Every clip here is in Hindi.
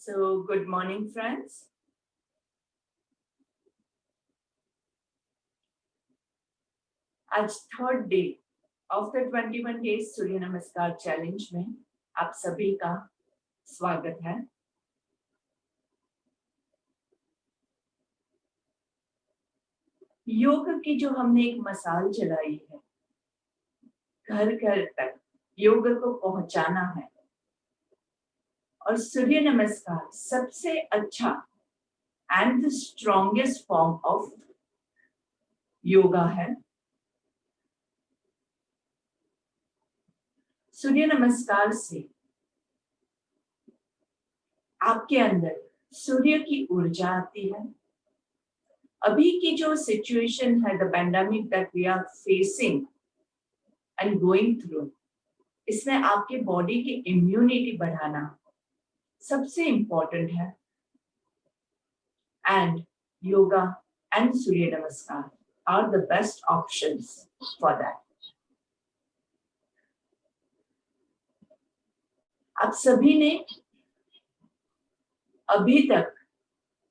So, good morning, friends. आज third day of the 21 days Surya Namaskar challenge में आप सभी का स्वागत है। योग की जो हमने एक मसाल चलाई है, घर घर तक योग को पहुंचाना है और सूर्य नमस्कार सबसे अच्छा and the strongest form of yoga है। सूर्य नमस्कार से आपके अंदर सूर्य की ऊर्जा आती है। अभी की जो सिचुएशन है, the pandemic that we are facing and going through, इसमें आपके बॉडी की इम्यूनिटी बढ़ाना सबसे इम्पोर्टेंट है। And yoga and Surya Namaskar are the best options for that. आप सभी ने अभी तक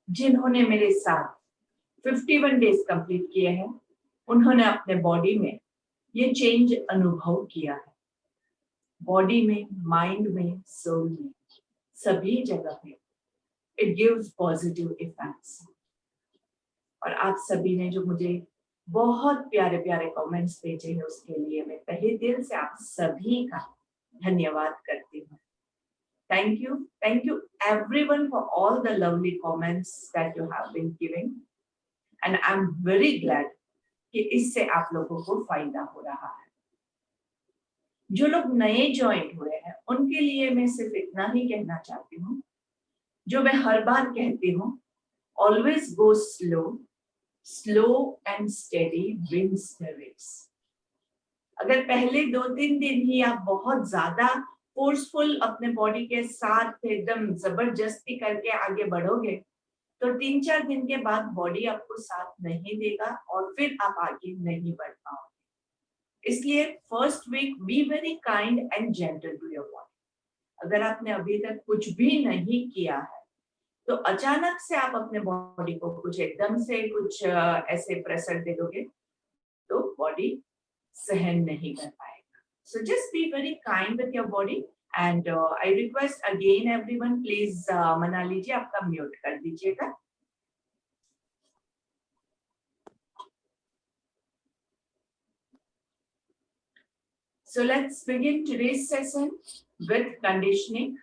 जिन्होंने मेरे साथ 51 डेज कंप्लीट किए हैं, उन्होंने अपने बॉडी में ये चेंज अनुभव किया है। बॉडी में, माइंड में, सोल में, सभी जगह पे इट गिव्स पॉजिटिव इफेक्ट्स। और आप सभी ने जो मुझे बहुत प्यारे प्यारे कमेंट्स भेजे हैं, उसके लिए मैं तहे दिल से आप सभी का धन्यवाद करती हूँ। Thank you everyone for all the lovely comments that you have been giving, and I'm very glad कि इससे आप लोगों को फायदा हो रहा है। जो लोग नए ज्वाइन हुए हैं, उनके लिए मैं सिर्फ इतना ही कहना चाहती हूँ, जो मैं हर बार कहती हूँ, always go slow and steady wins the race। अगर पहले 2-3 दिन ही आप बहुत ज्यादा फोर्सफुल अपने बॉडी के साथ एकदम जबरदस्ती करके आगे बढ़ोगे, तो 3-4 दिन के बाद बॉडी आपको साथ नहीं देगा और फिर आप आगे नहीं बढ़ पाओगे। इसलिए first week be very kind and gentle to your body. अगर आपने अभी तक कुछ भी नहीं किया है, तो अचानक से आप अपने बॉडी को कुछ एकदम से कुछ ऐसे प्रेशर दे दोगे, तो बॉडी सहन नहीं कर पाएगा। So just be very kind with your body, and I request again everyone, please Manali जी आपका म्यूट कर दीजिएगा। So let's begin today's session with conditioning।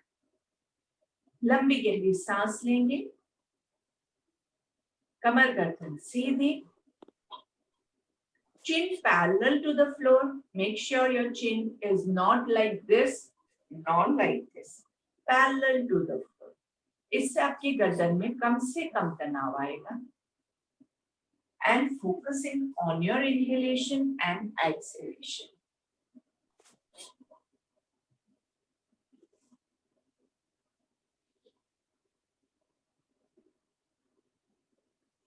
लंबी गहरी सांस लेंगे, कमर गर्दन सीधी, chin parallel to the floor। Make sure your chin is not like this, not like this, parallel to the floor। इससे आपकी गर्दन में कम से कम तनाव आएगा। And focusing on your inhalation and exhalation।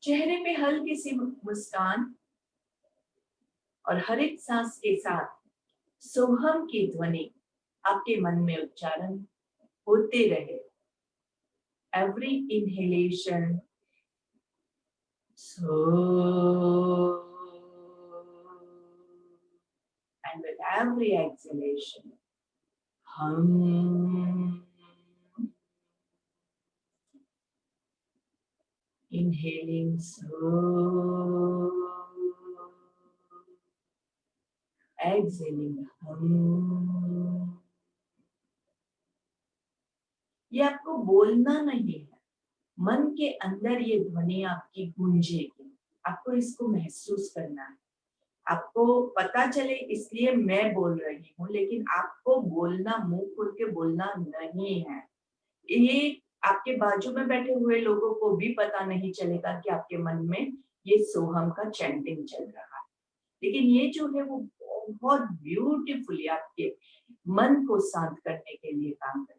चेहरे पे हल्की सी मुस्कान और हर एक सांस के साथ सोहम की ध्वनि आपके मन में उच्चारण होते रहे। Every inhalation so, and with every exhalation hum। Inhaling so, exhaling hum। ये आपको बोलना नहीं है, मन के अंदर ये ध्वनि आपकी गूंजेगी। आपको इसको महसूस करना है। आपको पता चले इसलिए मैं बोल रही हूँ, लेकिन आपको बोलना, मुंह खोल के बोलना नहीं है। ये आपके बाजू में बैठे हुए लोगों को भी पता नहीं चलेगा कि आपके मन में ये सोहम का चैंटिंग चल रहा है, लेकिन ये जो है वो बहुत ब्यूटीफुली आपके मन को शांत करने के लिए काम करेगा।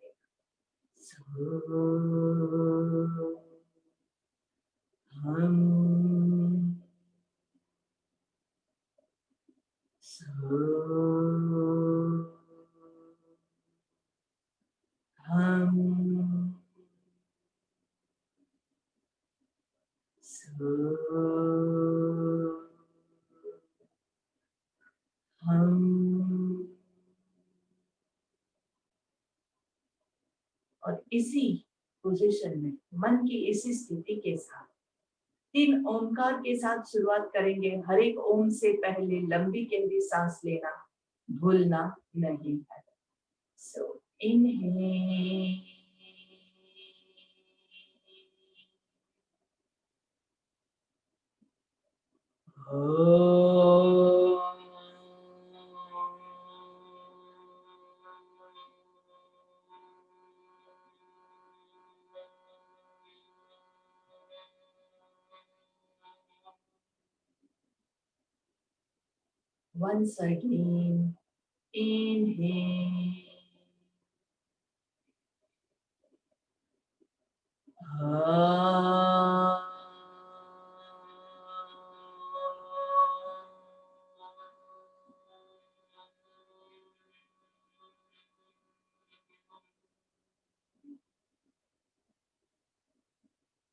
hum, hum। और इसी पोजीशन में मन की इसी स्थिति के साथ 3 ओमकार के साथ शुरुआत करेंगे। हर एक ओम से पहले लंबी गहरी सांस लेना भूलना नहीं है। सो inhale, once again, inhale,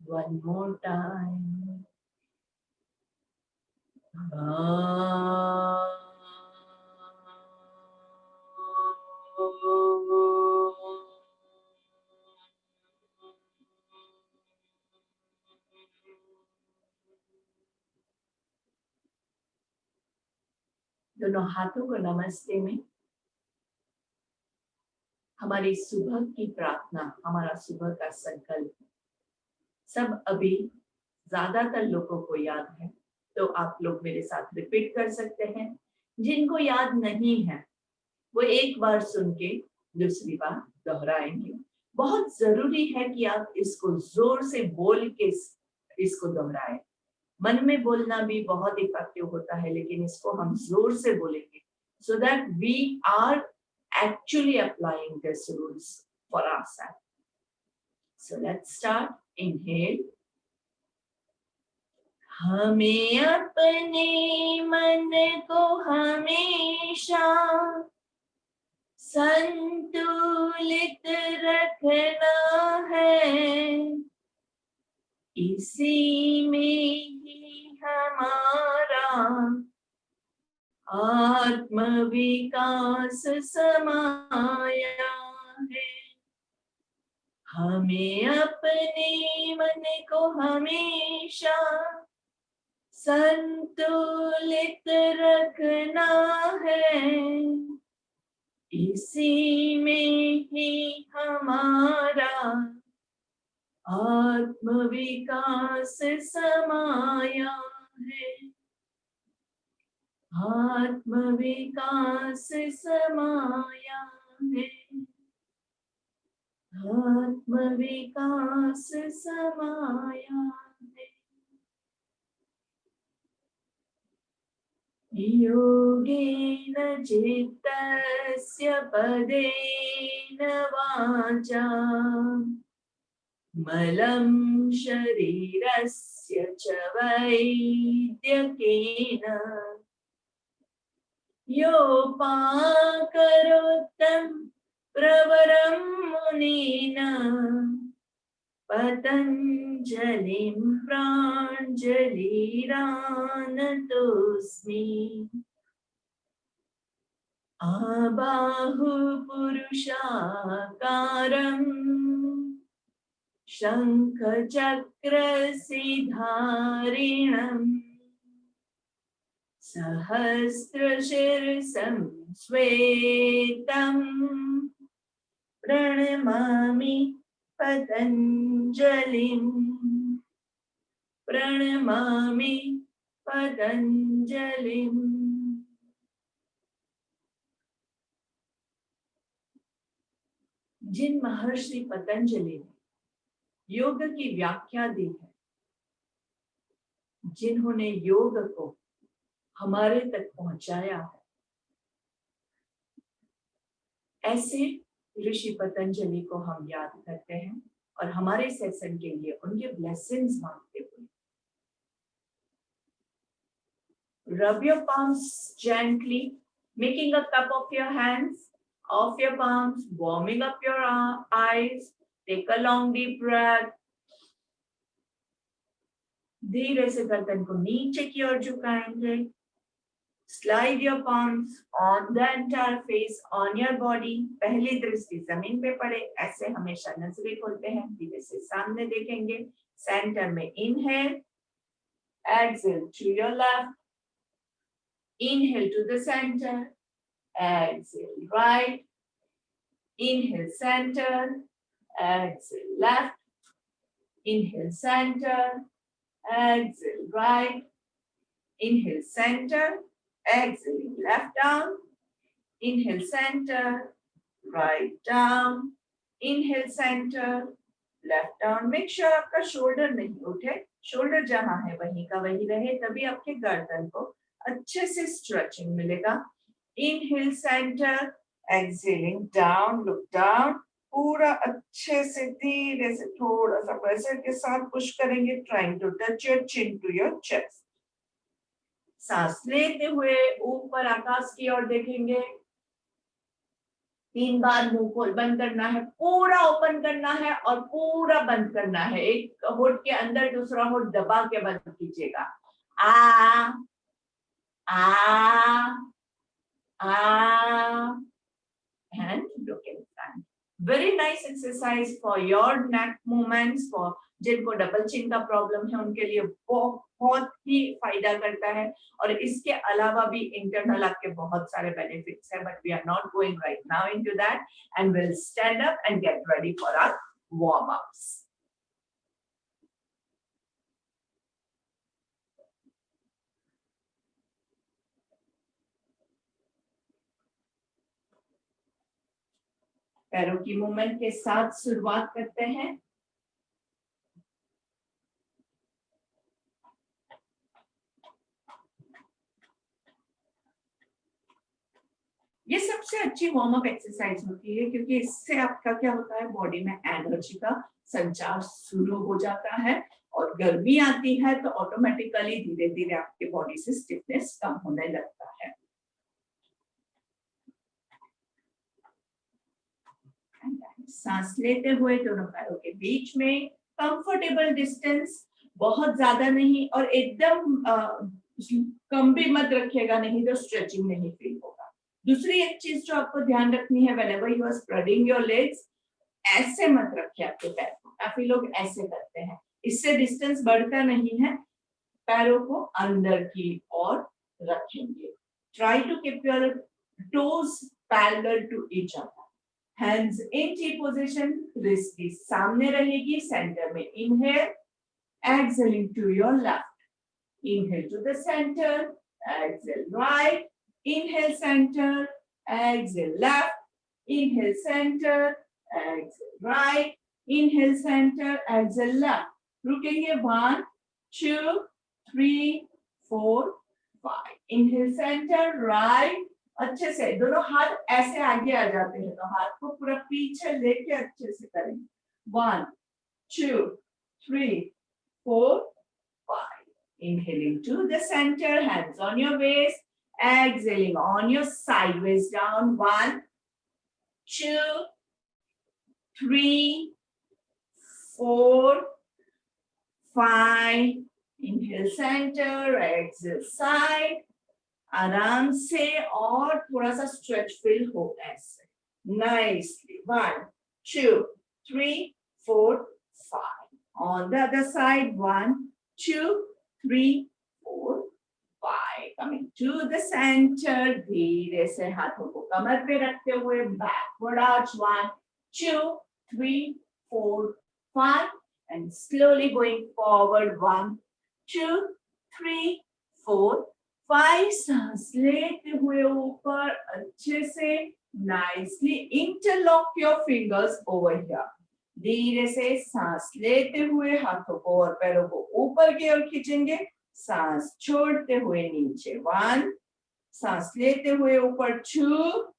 one more time. दोनों हाथों को नमस्ते में हमारी सुबह की प्रार्थना, हमारा सुबह का संकल्प सब अभी ज्यादातर लोगों को याद है, तो आप लोग मेरे साथ रिपीट कर सकते हैं। जिनको याद नहीं है वो एक बार सुन के दूसरी बार दोहराएंगे। बहुत जरूरी है कि आप इसको जोर से बोल के इसको दोहराएं। मन में बोलना भी बहुत इफेक्टिव होता है, लेकिन इसको हम जोर से बोलेंगे so that we are actually applying these rules for ourselves. So let's start. Inhale. हमें अपने मन को हमेशा संतुलित रखना है, इसी में ही हमारा आत्म विकास समाया है। हमें अपने मन को हमेशा संतुलित रखना है, इसी में ही हमारा आत्म विकास समाया है। आत्म विकास समाया है। आत्म विकास समाया है। योगेन चित्तस्य पदेन वाचा मलं शरीरस्य च वैद्यकेन योपाकरोत्तं प्रवरं मुनिना पतञ्जलिं प्राञ्जलिरानतोऽस्मि। आबाहुपुरुषाकारं शङ्खचक्रसिधारिणं सहस्रशीर्षं श्वेतं प्रणमामि पतञ्जलिं। प्रणमामि पतञ्जलिं। जिन महर्षि पतंजलि ने योग की व्याख्या दी है, जिन्होंने योग को हमारे तक पहुंचाया है, ऐसे ऋषि पतंजलि को हम याद करते हैं और हमारे सेशन के लिए उनके ब्लेसिंग्स मांगते हुए rub your palms gently, making a cup of your hands off your palms, warming up your eyes. Take a long deep breath. धीरे से गर्दन को नीचे की ओर झुकाएंगे। Slide your palms on the entire face on your body. पहली दृष्टि जमीन पे पड़े, ऐसे हमेशा नजरें खोलते हैं, धीरे से सामने देखेंगे. सेंटर में inhale, exhale to your left, inhale to the center, exhale right, inhale center, exhale left, inhale center, exhale right, inhale center, exhale left down, inhale center, right down, inhale center, left down. Make sure आपका शोल्डर नहीं उठे, शोल्डर जहां है वहीं का वही रहे, तभी आपके गर्दन को अच्छे से स्ट्रेचिंग मिलेगा. Inhale center, exhaling down, look down. पूरा अच्छे से धीरे से थोड़ा सा प्रेशर के साथ पुश करेंगे, trying to touch your chin to your chest. सांस लेते हुए ऊपर आकाश की ओर देखेंगे. 3 बार मुंह को बंद करना है, पूरा ओपन करना है और पूरा बंद करना है. एक होठ के अंदर दूसरा होठ दबा के बंद कीजिएगा. आ आ आ and look in front. Very nice exercise for your neck movements. For जिनको डबल चिन का प्रॉब्लम है उनके लिए बहुत ही फायदा करता है. और इसके अलावा भी इंटरनल आपके बहुत सारे बेनिफिट्स है, but we are not going right now into that and will stand up and get ready for our warm ups. पैरों की मूवमेंट के साथ शुरुआत करते हैं. ये सबसे अच्छी वार्म अप एक्सरसाइज होती है, क्योंकि इससे आपका क्या होता है, बॉडी में एनर्जी का संचार शुरू हो जाता है और गर्मी आती है तो ऑटोमेटिकली धीरे धीरे आपके बॉडी से स्टिफनेस कम होने लगता है. सांस लेते हुए दोनों पैरों के बीच में कंफर्टेबल डिस्टेंस, बहुत ज्यादा नहीं और एकदम कम भी मत रखिएगा, नहीं तो स्ट्रेचिंग नहीं फील होगा. दूसरी एक चीज जो आपको ध्यान रखनी है, whenever you are spreading your legs, ऐसे मत रखिए आपके पैर को. काफी लोग ऐसे करते हैं, इससे डिस्टेंस बढ़ता नहीं है. पैरों को अंदर की ओर रखेंगे. Try to keep your toes parallel to each other. Hands in T position, wrist की सामने रहेगी, सेंटर में inhale, exhaling to your left, inhale to the center, exhale right, inhale center, exhale left, inhale center, exhale right, inhale center, exhale left. रुकेंगे 1, 2, 3, 4, 5. Inhale center, right. अच्छे से दोनों हाथ ऐसे आगे आ जाते हैं तो हाथ को पूरा पीछे लेके अच्छे से करेंगे. 1, 2, 3, 4, 5. Inhaling to the center, hands on your waist. Exhaling on your sideways down. 1, 2, 3, 4, 5. Inhale center, exhale side. आराम से और थोड़ा सा स्ट्रेच फील हो ऐसे. Nicely. 1, 2, 3, 4, 5. On the other side. 1, 2, 3, 4, 5. Coming to the center. धीरे से हाथों को कमर पे रखते हुए backward arch. 1, 2, 3, 4, 5. And slowly going forward. 1, 2, 3, 4, 5. सांस लेते हुए ऊपर अच्छे से nicely interlock your fingers over here. धीरे से सांस लेते हुए हाथों को और पैरों को ऊपर की ओर खींचेंगे. सांस छोड़ते हुए नीचे. 1. सांस लेते हुए ऊपर. 2,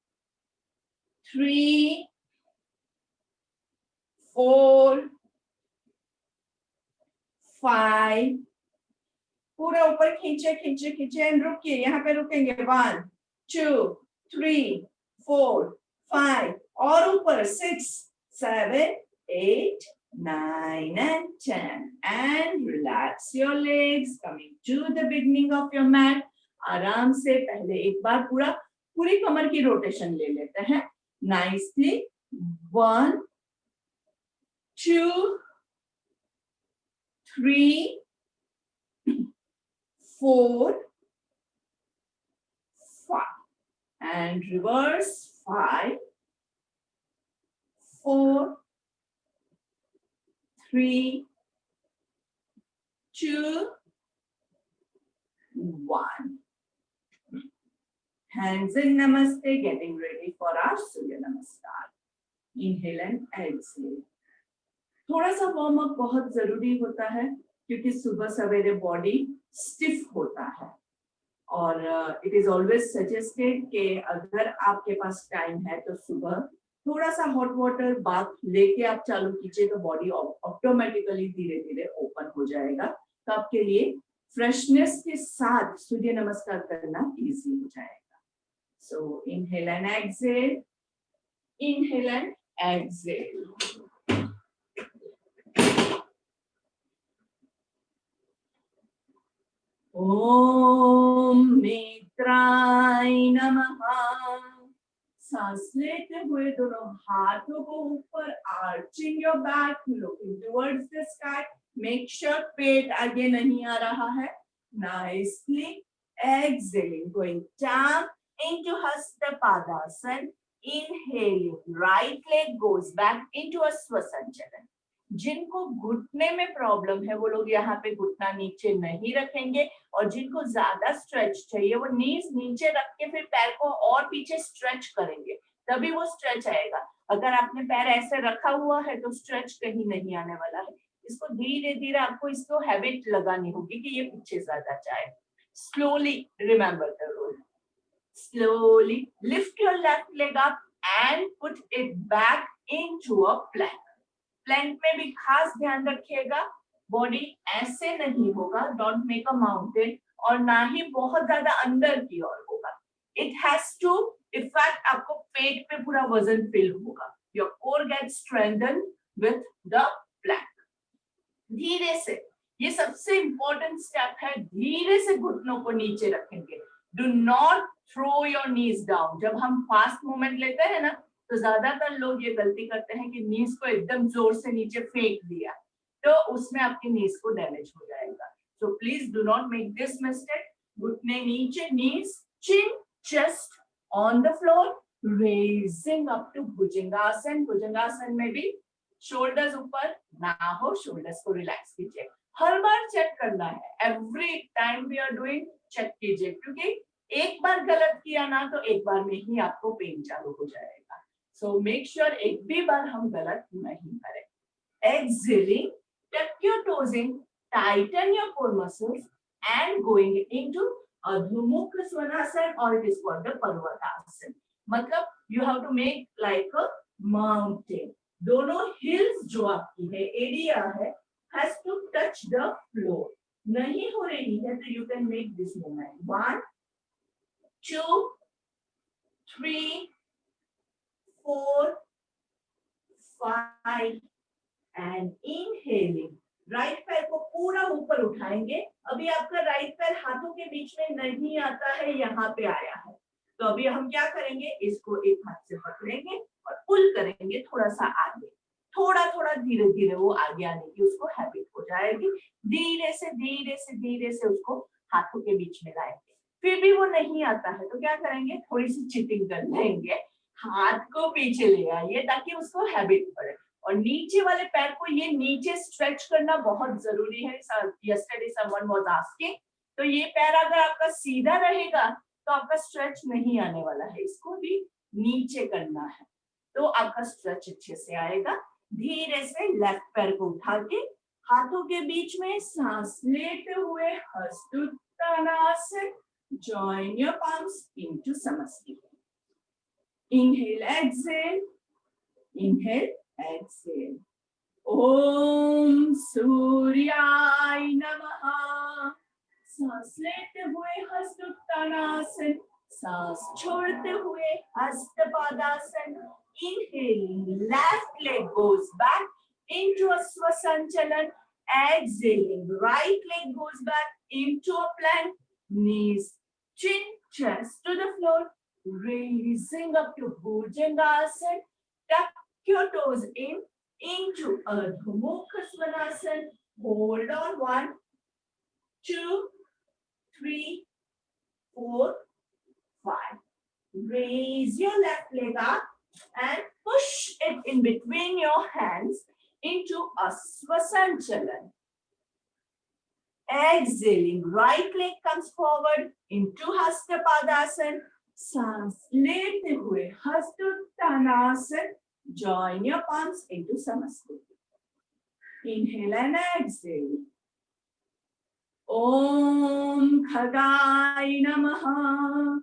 3, 4, 5. पूरा ऊपर खींचे खींचे खींचे एंड रुकिए. यहाँ पे रुकेंगे. 1, 2, 3, 4, 5 और ऊपर. 6, 7, 8, 9 and 10. And relax your legs. Coming to the beginning of your mat. आराम से पहले एक बार पूरी कमर की रोटेशन ले लेते हैं nicely 1 2 3 4 5 and reverse 5 4 3 2 1 hands in namaste, getting ready for our surya namaskar. Inhale and exhale. थोड़ा सा वार्म अप बहुत जरूरी होता है क्योंकि सुबह सवेरे बॉडी स्टिफ होता है और इट इज ऑलवेज सजेस्टेड कि अगर आपके पास टाइम है तो सुबह थोड़ा सा हॉट वाटर बाथ लेके आप चालू कीजिए तो बॉडी ऑटोमेटिकली धीरे धीरे ओपन हो जाएगा, तो आपके लिए फ्रेशनेस के साथ सूर्य नमस्कार करना इजी हो जाएगा. So inhale and exhale, inhale and exhale. ओम नेत्राय नमः. सांस लेते हुए दोनों हाथों को ऊपर, arching your back, looking towards the sky. Make sure पेट आगे नहीं आ रहा है. Nicely exhaling, going down into Hasta Padasana. Inhaling, right leg goes back into a Swasanchalan. जिनको घुटने में प्रॉब्लम है वो लोग यहाँ पे घुटना नीचे नहीं रखेंगे और जिनको ज्यादा स्ट्रेच चाहिए वो नीज नीचे रख के फिर पैर को और पीछे स्ट्रेच करेंगे, तभी वो स्ट्रेच आएगा. अगर आपने पैर ऐसे रखा हुआ है तो स्ट्रेच कहीं नहीं आने वाला है. इसको धीरे धीरे आपको इसको हैबिट लगानी होगी कि ये पीछे ज्यादा जाए. Slowly remember the rule. Slowly lift your left leg up and put it back into a plank. Plank में भी खास ध्यान रखिएगा, बॉडी ऐसे नहीं होगा, डोंट मेक अ माउंटेन, और ना ही बहुत ज्यादा अंदर की ओर होगा. इट हैज टू इफेक्ट आपको पेट पे पूरा वजन फील होगा. Your core get strengthen with the plank. धीरे से, ये सबसे इंपॉर्टेंट स्टेप है, धीरे से घुटनों को नीचे रखेंगे. Do not throw your knees down. जब हम फास्ट मूवमेंट लेते हैं ना तो ज्यादातर लोग ये गलती करते हैं कि नीज को एकदम जोर से नीचे फेंक दिया, तो उसमें आपकी नीज को डैमेज हो जाएगा. So please do not make this mistake. घुटने नीचे, knees, chin, chest on the floor, raising up to Bhujangasana. Bhujangasana में भी शोल्डर्स ऊपर ना हो, शोल्डर्स को रिलैक्स कीजिए. हर बार चेक करना है, every time we are doing, check कीजिए, क्योंकि एक बार गलत किया ना तो एक बार में ही आपको पेन चालू हो जाएगा. सो मेक श्योर एक भी बार हम गलत नहीं करें. Exhaling, tuck your toes in, tighten your core muscles and going into Adho Mukha Svanasana, or it is called the Parvatasana. मतलब you have to make like a mountain. दोनों hills जो आपकी है, area है, has to touch the floor. नहीं हो रही है तो you can make this movement. 1 2 3 4 5 and inhaling. Right पैर को पूरा ऊपर उठाएंगे. अभी आपका राइट पैर हाथों के बीच में नहीं आता है, यहाँ पे आया है, तो अभी हम क्या करेंगे, इसको एक हाथ से पकड़ेंगे और पुल करेंगे थोड़ा सा आगे. थोड़ा थोड़ा धीरे धीरे वो आगे आने की उसको हैबिट हो जाएगी. धीरे से उसको हाथों के बीच में लाएंगे. फिर भी वो नहीं आता है तो क्या करेंगे, थोड़ी सी चिटिंग कर लेंगे, हाथ को पीछे ले आइए ताकि उसको हैबिट पड़े. और नीचे वाले पैर को ये नीचे स्ट्रेच करना बहुत जरूरी है. यस्टरडे समवन वाज आस्किंग, तो ये पैर अगर आपका सीधा रहेगा तो आपका स्ट्रेच नहीं आने वाला है, इसको भी नीचे करना है तो आपका स्ट्रेच अच्छे से आएगा. धीरे से लेफ्ट पैर को उठा के हाथों के बीच में सांस लेते हुए Hastauttanasana. Join your palms into Samasti. Inhale, exhale. Inhale, exhale. ओम सूर्याय नमः. सांस लेते हुए हस्तोत्तानासन, सांस छोड़ते हुए Hastapadasana. Inhaling, left leg goes back into a Swasanchalan. Exhaling, right leg goes back into a plank. Knees chin, chest to the floor, raising up to Bhujangasana. Tuck your toes in into Ardha Mukha Svanasana. Hold on. 1, 2, 3, 4, 5. Raise your left leg up and push it in between your hands into Asvasanchalan. Exhaling, right leg comes forward into Hastapadasana. सांस लेते हुए हस्तोत्थानासन. Join your palms into Samasthiti. Inhale and exhale. Om Khagaय Namaha.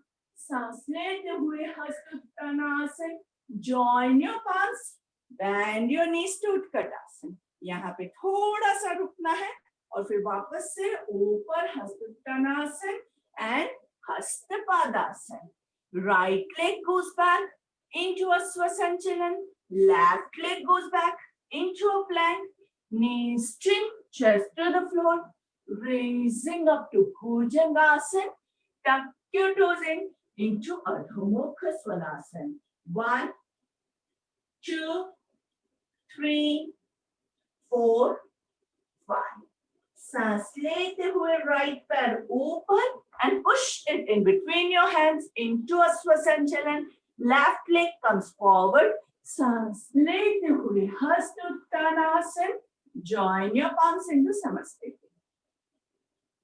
सांस लेते हुए हस्तोत्थानासन. Join your palms. Bend your knees to Utkatasana. यहाँ पे थोड़ा सा रुकना है और फिर वापस से ऊपर हस्तोत्थानासन and Hastapadasana. Right leg goes back into a Swasanchalan. Left leg goes back into a plank. Knees chin, chest to the floor. Raising up to Bhujangasana. Tuck your toes in into Ardha Mukha Svanasana. 1, 2, 3, 4, 5. सांस लेते हुए right पैर ऊपर and push it in between your hands into a Swasanchalan. Left leg comes forward. सांस लेते हुए हस्तोत्थानासन. Join your palms into Samasthiti.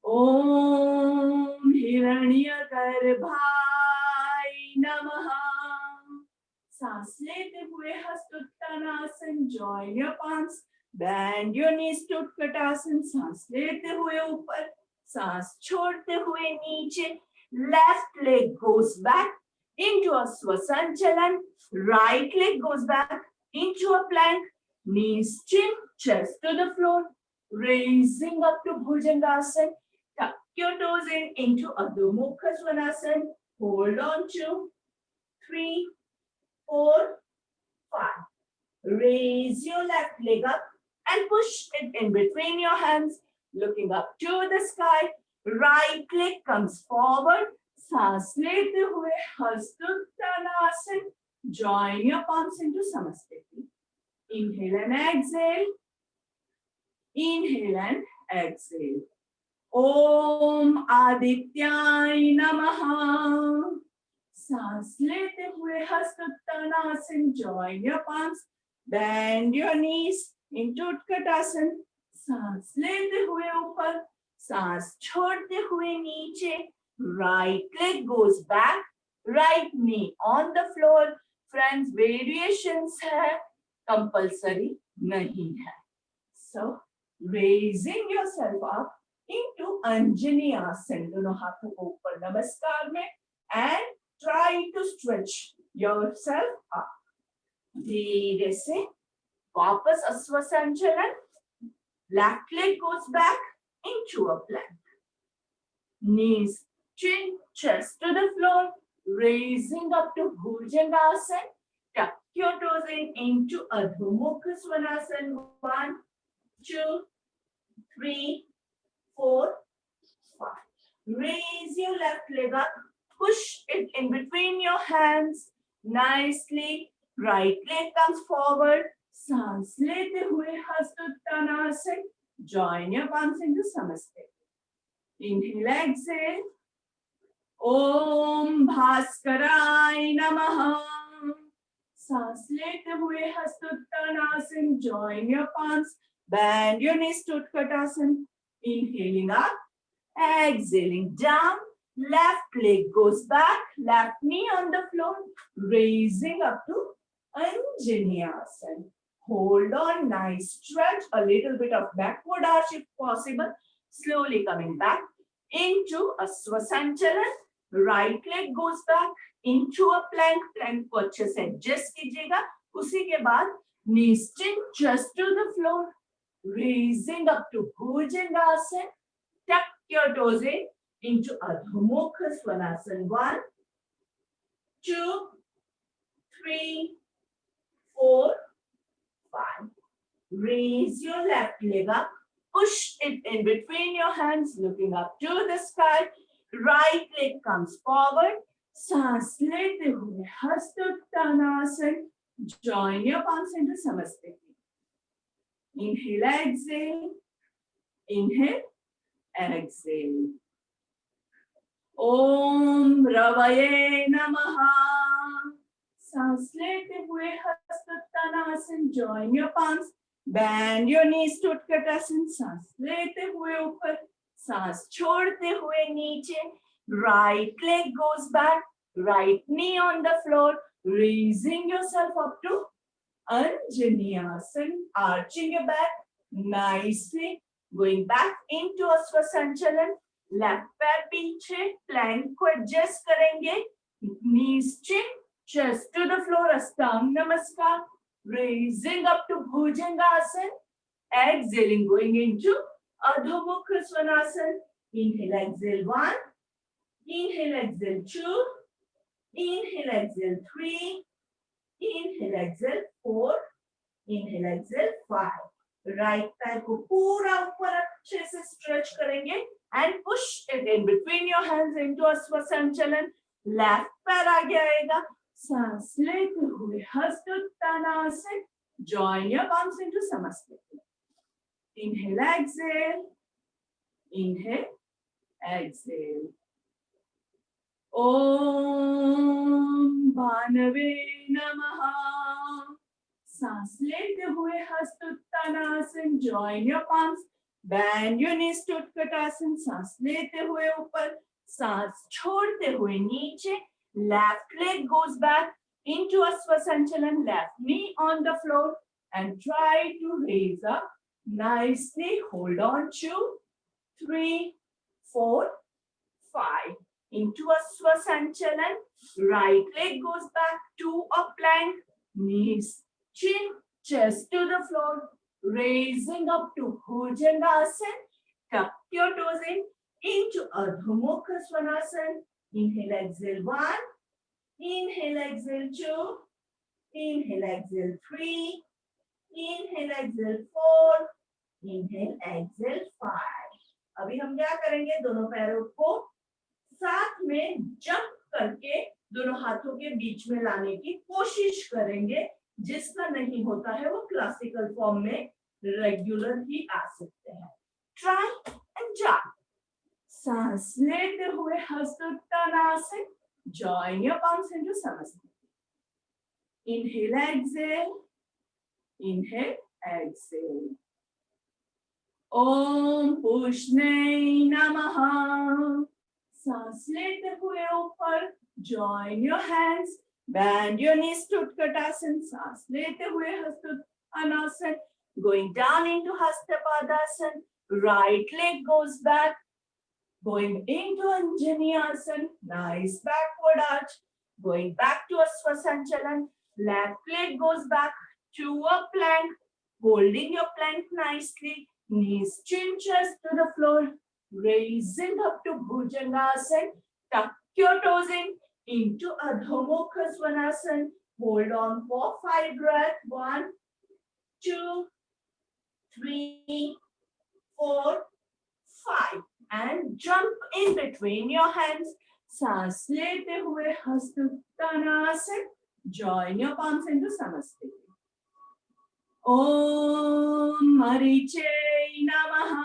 Om Hiranyagarbhai Namaha. सांस लेते हुए हस्तोत्थानासन. Join your palms. Bend your knees to Utkatasana. सांस लेते हुए ऊपर, सांस छोड़ते हुए नीचे. Left leg goes back into a Swasanchalan. Right leg goes back into a plank. Knees chin, chest to the floor. Raising up to Bhujangasana. Tuck your toes in into Ardha Mukha Svanasana. Hold on. 2, 3, 4, 5. Raise your left leg up and push it in between your hands, looking up to the sky. Right leg comes forward. सांस लेते हुए हस्तोत्थानासन. Join your palms into Samasthiti. Inhale and exhale. Inhale and exhale. Om Adityay Namaha. सांस लेते हुए हस्तोत्थानासन. Join your palms. Bend your knees into Utkatasana. सांस लेते हुए ऊपर, सांस छोड़ते हुए नीचे. Right leg goes back, right knee on the floor. Friends, variations है, compulsory नहीं है. So, raising yourself up into Anjani Asana. दोनों हाथों को ऊपर नमस्कार में and try to stretch yourself up. धीरे से वापस Asvasanchalan. Left leg goes back into a plank. Knees, chin, chest to the floor. Raising up to Bhujangasana. Tuck your toes in into Ardha Mukha Svanasana. 1, 2, 3, 4, 5. Raise your left leg up. Push it in between your hands nicely. Right leg comes forward. सांस लेते हुए हस्तोत्थानासन. Join your palms into Samasthiti. Inhale, exhale. Om Bhaskaraय Namaha. सांस लेते हुए हस्तोत्थानासन. Join your palms. Bend your knees to Utkatasana. Inhaling up. Exhaling down. Left leg goes back. Left knee on the floor. Raising up to Anjani Asana. Hold on, nice stretch, a little bit of backward arch if possible. Slowly coming back into a Swasanchalan. Right leg goes back into a plank. Plank को अच्छे से adjust कीजिएगा. उसी के बाद knees chin, chest to the floor. Raising up to Bhujangasana. Tuck your toes in into Ardha Mukha Svanasana. 1, 2, 3, 4, 5. Raise your left leg up. Push it in between your hands, looking up to the sky. right leg comes forward, सांस लेते हुए हस्तोत्तानासन, join your palms into Samasthiti. Inhale, exhale, inhale, exhale. ओम रवये नमः, सांस लेते हुए हस्तोत्तानासन, join your palms, bend your knees to Utkatasana, सांस लेते हुए ऊपर, सांस छोड़ते हुए नीचे, right leg goes back, right knee on the floor, raising yourself up to Anjani Asana, arching your back nicely, going back into Asvasanchalan, left पैर पीछे, plank को adjust करेंगे, knees chin, chest to the floor, Ashtanga Namaskar, raising up to Bhujangasana, exhaling, going into Adho Mukha Svanasana. Inhale, exhale 1, inhale, exhale 2, inhale, exhale 3, inhale, exhale 4, inhale, exhale 5. Right पैर को पूरा ऊपर अच्छे से stretch करेंगे and push it in between your hands into Asvasanchalan. Left पैर आगे आएगा, सांस लेते हुए हस्तोत्तानासन, join your palms into Samasthiti. Inhale, exhale, inhale, exhale. Om Bhanave Namaha. सांस लेते हुए हस्तोत्तानासन, join your palms, bend your knees to Utkatasana, सांस लेते हुए ऊपर, सांस छोड़ते हुए नीचे, left leg goes back into Asvasanchalan, left knee on the floor and try to raise up nicely. Hold on, 2, 3, 4, 5. Into Asvasanchalan, right leg goes back to a plank, knees, chin, chest to the floor, raising up to Bhujangasana, tuck your toes in, into Ardha Mukha Svanasana. Inhale, exhale 1, inhale, exhale 2, inhale, exhale 3, inhale, exhale 4, inhale, exhale 5. अभी हम क्या करेंगे, दोनों पैरों को साथ में जंप करके दोनों हाथों के बीच में लाने की कोशिश करेंगे. जिसका नहीं होता है वो क्लासिकल फॉर्म में रेगुलर ही आ सकते हैं. Try and jump. सांस लेते हुए हस्तोत्तानासन, join your palms into Samasthiti. Inhale, exhale, inhale, exhale. Om Pushne Namaha. सांस लेते हुए ऊपर, join your hands, bend your knees to Utkatasana, सांस लेते हुए हस्तोत्तानासन, going down into Hastapadasana, right leg goes back, going into Anjani Asana, nice backward arch, going back to Asvasanchalan, left leg goes back to a plank, holding your plank nicely, knees chin chest to the floor, raising up to Bhujangasana, tuck your toes in, into Adho Mukha Svanasana, hold on for 5 breaths, 1, 2, 3, 4, 5, and jump in between your hands, सांस लेते हुए हस्तोत्तानासन, join your palms into Samasthiti. Om Mariche Namaha.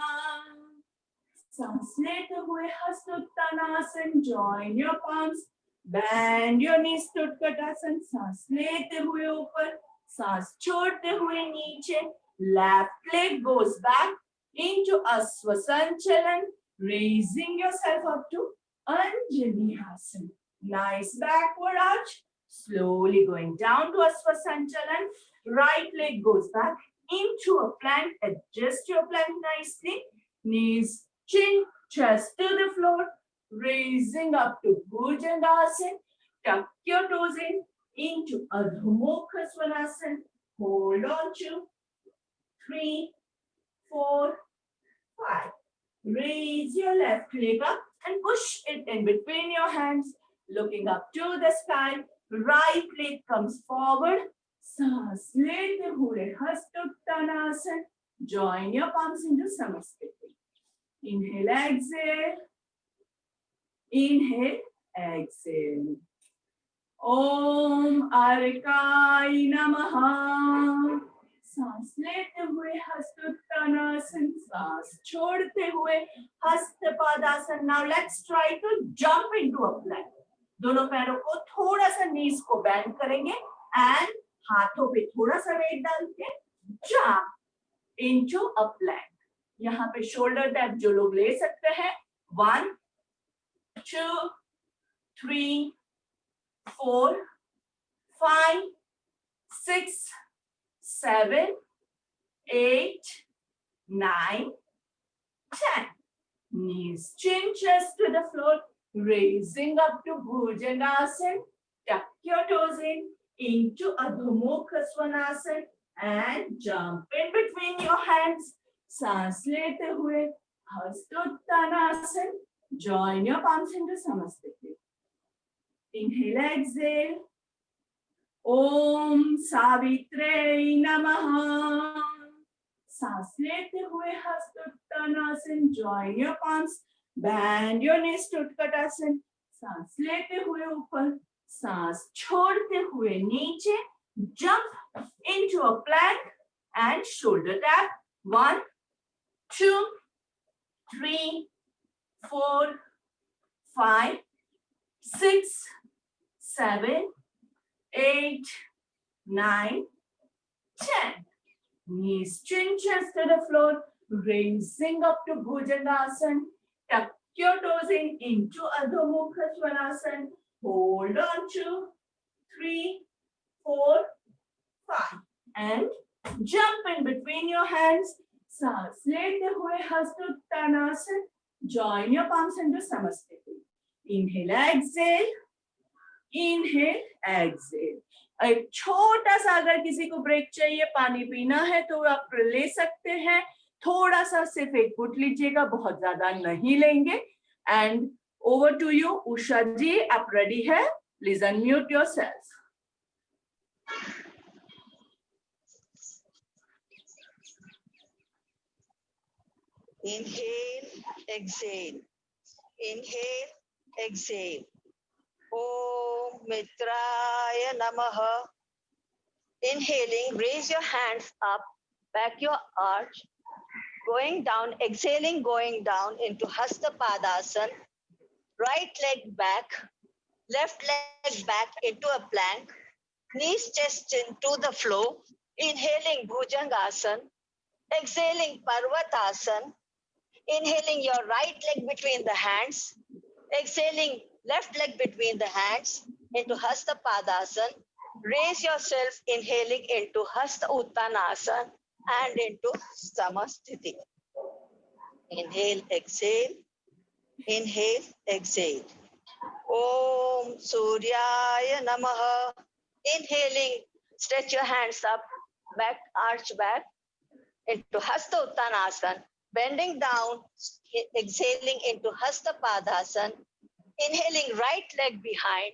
सांस लेते हुए हस्तोत्तानासन, join your palms, bend your knees to Utkatasana, सांस लेते हुए ऊपर, सांस छोड़ते हुए नीचे, left leg goes back into Asvasanchalan, raising yourself up to Anjani Asana. Nice backward arch, slowly going down to Asvasanchalan, right leg goes back into a plank, adjust your plank nicely, knees, chin, chest to the floor, raising up to Bhujangasana, tuck your toes in, into Adho Mukha Svanasana, hold on 2, 3, 4, 5. Raise your left leg up and push it in between your hands, looking up to the sky. Right leg comes forward. सांस लेते हुए हस्तोत्तानासन, join your palms into Samasthiti. Inhale, exhale. Inhale, exhale. ओम अर्काय नमः। सांस लेते हुए हस्त उत्तानासन, सांस छोड़ते हुए Hasta Padasana. Now let's try to jump into a plank. दोनों पैरों को थोड़ा सा नीज को बेंड करेंगे एंड हाथों पे थोड़ा सा वेट डाल के जंप इनटू अ प्लैंक। यहाँ पे शोल्डर टैप जो लोग ले सकते हैं, 1 2 3 4 5 6 7 8 9 10. Knees, chin, chest to the floor, raising up to Bhujangasana. Tuck your toes in into Adho Mukha Svanasana and jump in between your hands. सांस लेते हुए हस्तोत्तानासन. Join your palms into Samasthiti. Inhale, exhale. ओम सावित्रे नमः। सांस लेते हुए हस्त Uttanasana. Join your palms, bend your knees to Utkatasana. सांस लेते हुए ऊपर, सांस छोड़ते हुए नीचे. Jump into a plank and shoulder tap. 1 2 3 4 5 6 7 8 9 10. Knees, chin, chest to the floor, raising up to Bhujangasana. Tuck your toes in into Adho Mukha Svanasana. Hold on 2 3 4 5 and jump in between your hands. सांस लेते हुए हस्त Uttanasana. Join your palms into Samasthiti. Inhale, exhale. Inhale, exhale. एक छोटा सा अगर किसी को ब्रेक चाहिए, पानी पीना है तो आप ले सकते हैं. थोड़ा सा सिर्फ एक घुट लीजिएगा, बहुत ज्यादा नहीं लेंगे. And over to you Usha जी, आप रेडी है? Please unmute yourself. Inhale, exhale. Inhale, exhale. Om Mitraya Namaha. Inhaling, raise your hands up, back your arch, going down, exhaling, going down into Hasta Padasana. Right leg back, left leg back into a plank, knees chest into the floor. Inhaling Bhujangasana, exhaling Parvatasana. Inhaling your right leg between the hands, exhaling left leg between the hands into Hasta Padasana. Raise yourself, inhaling into Hasta Uttanasana and into Samasthiti. Inhale, exhale. Inhale, exhale. Om Suryaya Namaha. Inhaling, stretch your hands up, back, arch back into Hasta Uttanasana. Bending down, exhaling into Hasta Padasana. Inhaling right leg behind,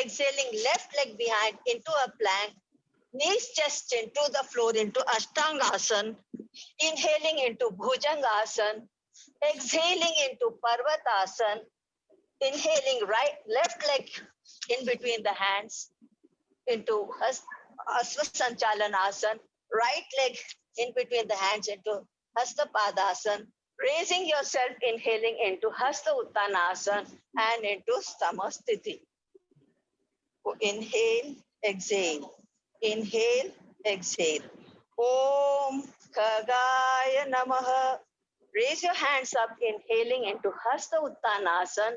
exhaling left leg behind into a plank. Knees chest into the floor into Ashtangasana. Inhaling into Bhujangasana. Exhaling into Parvatasana. Inhaling left leg in between the hands into Asvasanchalanasana. Right leg in between the hands into Hasta Padasana. Raising yourself, inhaling into Hasta Uttanasana and into Samasthiti. Inhale, exhale. Inhale, exhale. Om Khagaya Namaha. Raise your hands up, inhaling into Hasta Uttanasana.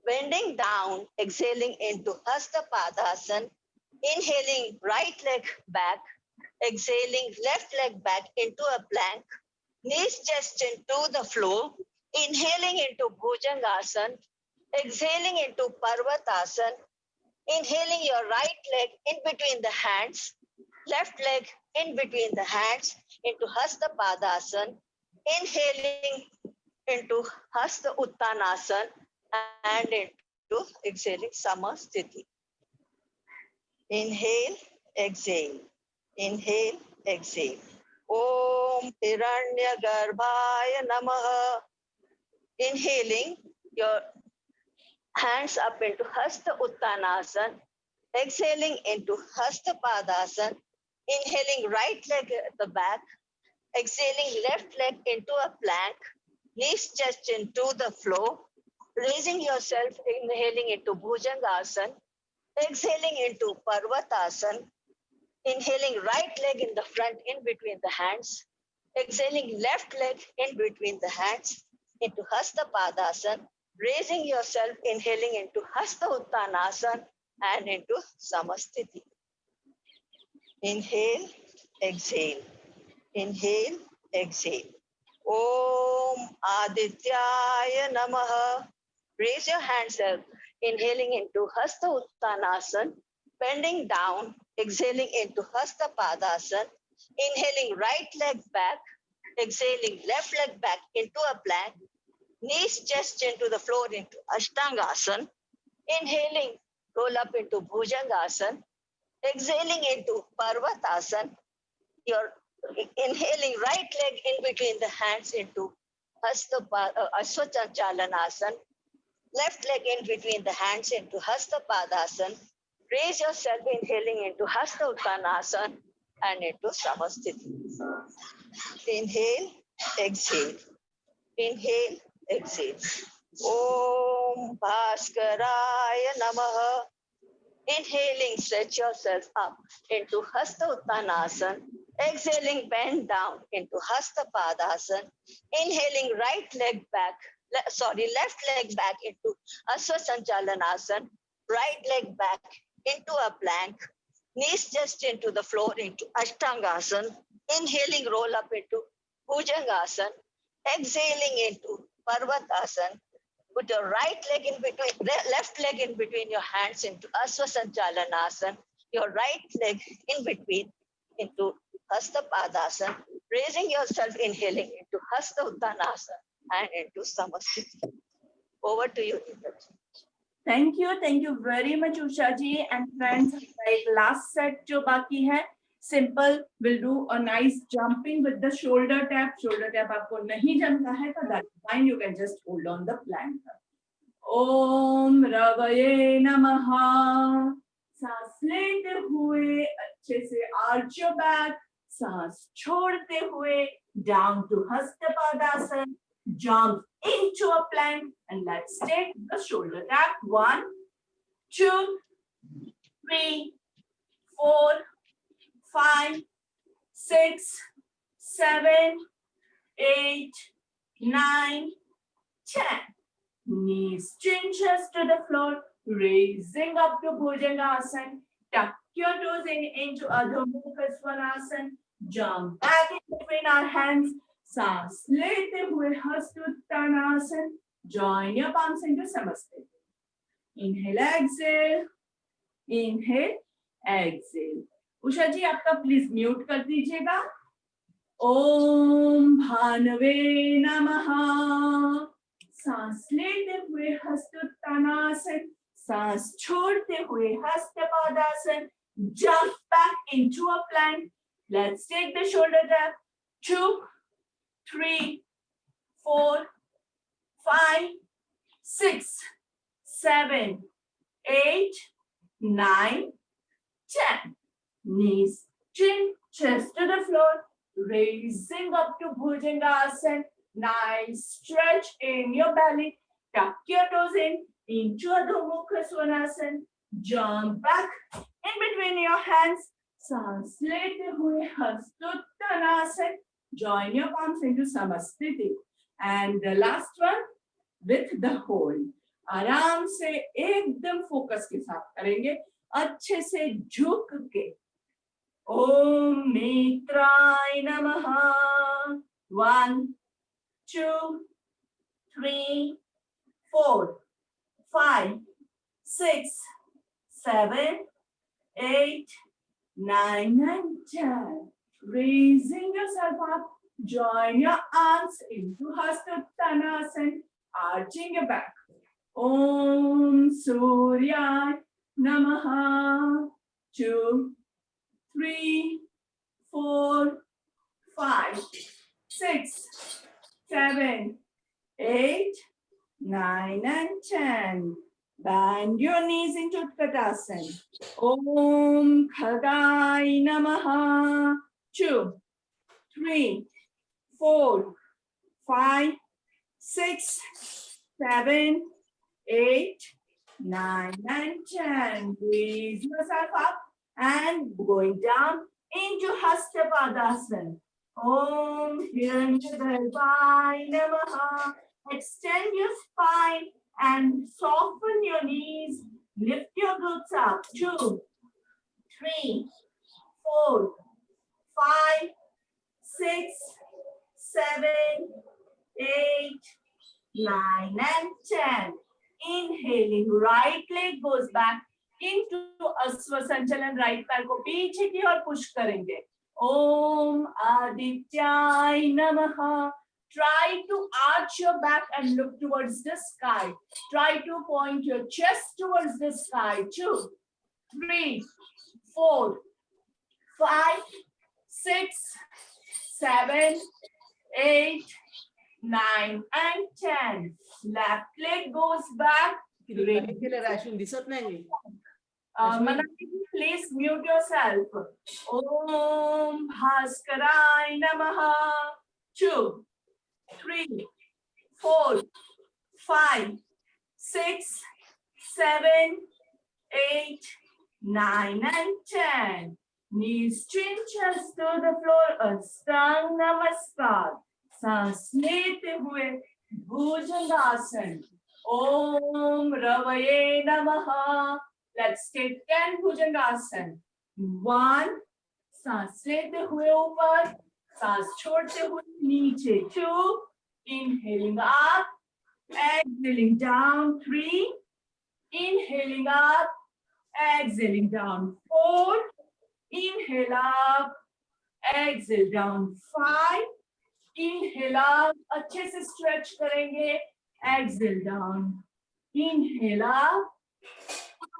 Bending down, exhaling into Hasta Padasana. Inhaling right leg back, exhaling left leg back into a plank. Knees chest into the floor, inhaling into Bhujangasana, exhaling into Parvatasana, inhaling your right leg in between the hands, left leg in between the hands into Hasta Padasana, inhaling into Hasta Uttanasana and into exhaling Samasthiti. Inhale, exhale. Inhale, exhale. Om Hiranyagarbhaya Namaha. Inhaling, your hands up into Hasta Uttanasana, exhaling into Hasta Padasana, inhaling right leg at the back, exhaling left leg into a plank, knees just into the floor, raising yourself, inhaling into Bhujangasana, exhaling into Parvatasana, inhaling right leg in the front in between the hands, exhaling left leg in between the hands into Hasta Padasana, raising yourself, inhaling into Hasta Uttanasana and into Samasthiti. Inhale, exhale. Inhale, exhale. Om Adityaya Namaha. Raise your hands up, inhaling into Hasta Uttanasana, bending down, exhaling into Hasta Padasana, inhaling right leg back, exhaling left leg back into a plank, knees just into the floor into Ashtangasana, inhaling, roll up into Bhujangasana, exhaling into Parvatasana, you're inhaling right leg in between the hands into Asvachachalanasana, left leg in between the hands into Hasta Padasana. Raise yourself, inhaling into Hasta Uttanasana and into Samasthiti. Inhale, exhale. Inhale, exhale. Om Bhaskaraya Namaha. Inhaling, stretch yourself up into Hasta Uttanasana. Exhaling, bend down into Hasta Padasana. Inhaling, right leg back, left leg back into Asvasanchalanasana. Right leg back into a plank. Knees just into the floor into Ashtangasana. Inhaling, roll up into Bhujangasana. Exhaling into Parvatasana. Put your right leg in between, left leg in between your hands into Asvasanchalanasana. Your right leg in between into Hasta Padasana. Raising yourself, inhaling into Hasta Uttanasana and into Samasthiti. Over to you, Neeraj. Thank you very much Usha ji. And friends, like last set जो बाकी है, simple, will do a nice jumping with the shoulder tap. Shoulder tap आपको नहीं जमता है तो that's fine, you can just hold on the plank. ओम रवये नमः. सांस लेते हुए अच्छे से arch your back, सांस छोड़ते हुए down to Hasta Padasana, jump into a plank, and let's take the shoulder tap. 1, 2, 3, 4, 5, 6, 7, 8, 9, 10. Knees chin chest to the floor, raising up to Bhujangasana. Tuck your toes into Adho Mukha Svanasana. Jump back in between our hands. सांस लेते हुए हस्तोत्तानासन. Join your palms into Samasthiti. Inhale, exhale. Inhale, exhale. Usha जी आपका प्लीज म्यूट कर दीजिएगा. ओम भानवे नमः. सांस लेते हुए हस्तोत्तानासन. सांस छोड़ते हुए Hastapadasana. Jump back into a plank. Let's take the shoulder tap. 2, 3, 4, 5, 6, 7, 8, 9, 10. Knees, chin, chest to the floor, raising up to Bhujangasana. Nice stretch in your belly. Tuck your toes into Adho Mukha Svanasana. Jump back in between your hands. सांस लेते हुए हस्तोत्तानासन. Join your palms into Samasthiti. And the last one with the hold. आराम से एकदम फोकस के साथ करेंगे. अच्छे से झुक के. ओम नेत्राय नमः. 1, 2, 3, 4, 5, 6, 7, 8, 9, and 10. Raising yourself up, join your arms into Hastottanasana, arching your back. Om Surya Namaha. 2, 3, 4, 5, 6, 7, 8, 9, and 10. Bend your knees into Utkatasana. Om Khagaya Namaha. 2, 3, 4, 5, 6, 7, 8, 9, and 10. Raise yourself up and going down into Hastapadasana. Om Hiranyagarbhaya Namaha. Extend your spine and soften your knees. Lift your glutes up. 2, 3, 4, 5, 6, 7, 8, 9, and 10. Inhaling, right leg goes back into Asva Sanchalan. Right पैर को पीछे की ओर पुश करेंगे. Om Adityaya Namaha. Try to arch your back and look towards the sky. Try to point your chest towards the sky. 2, 3, 4, 5, 6, 7, 8, 9, and 10. Left leg goes back. Ration दिसत नाही. Manali, please mute yourself. Om Bhaskaraya Namaha. 2, 3, 4, 5, 6, 7, 8, 9, and 10. Knees chin chest to the floor. Astang Namaskar. सांस लेते हुए भुजंगासन. Om Ravaye Namaha. Let's take 10 Bhujangasana. 1, सांस लेते हुए ऊपर, सांस छोड़ते हुए नीचे. 2, inhaling up, exhaling down. 3, inhaling up, exhaling down. 4, inhale up, exhale down. 5, inhale up, अच्छे से stretch करेंगे. Exhale down. Inhale up,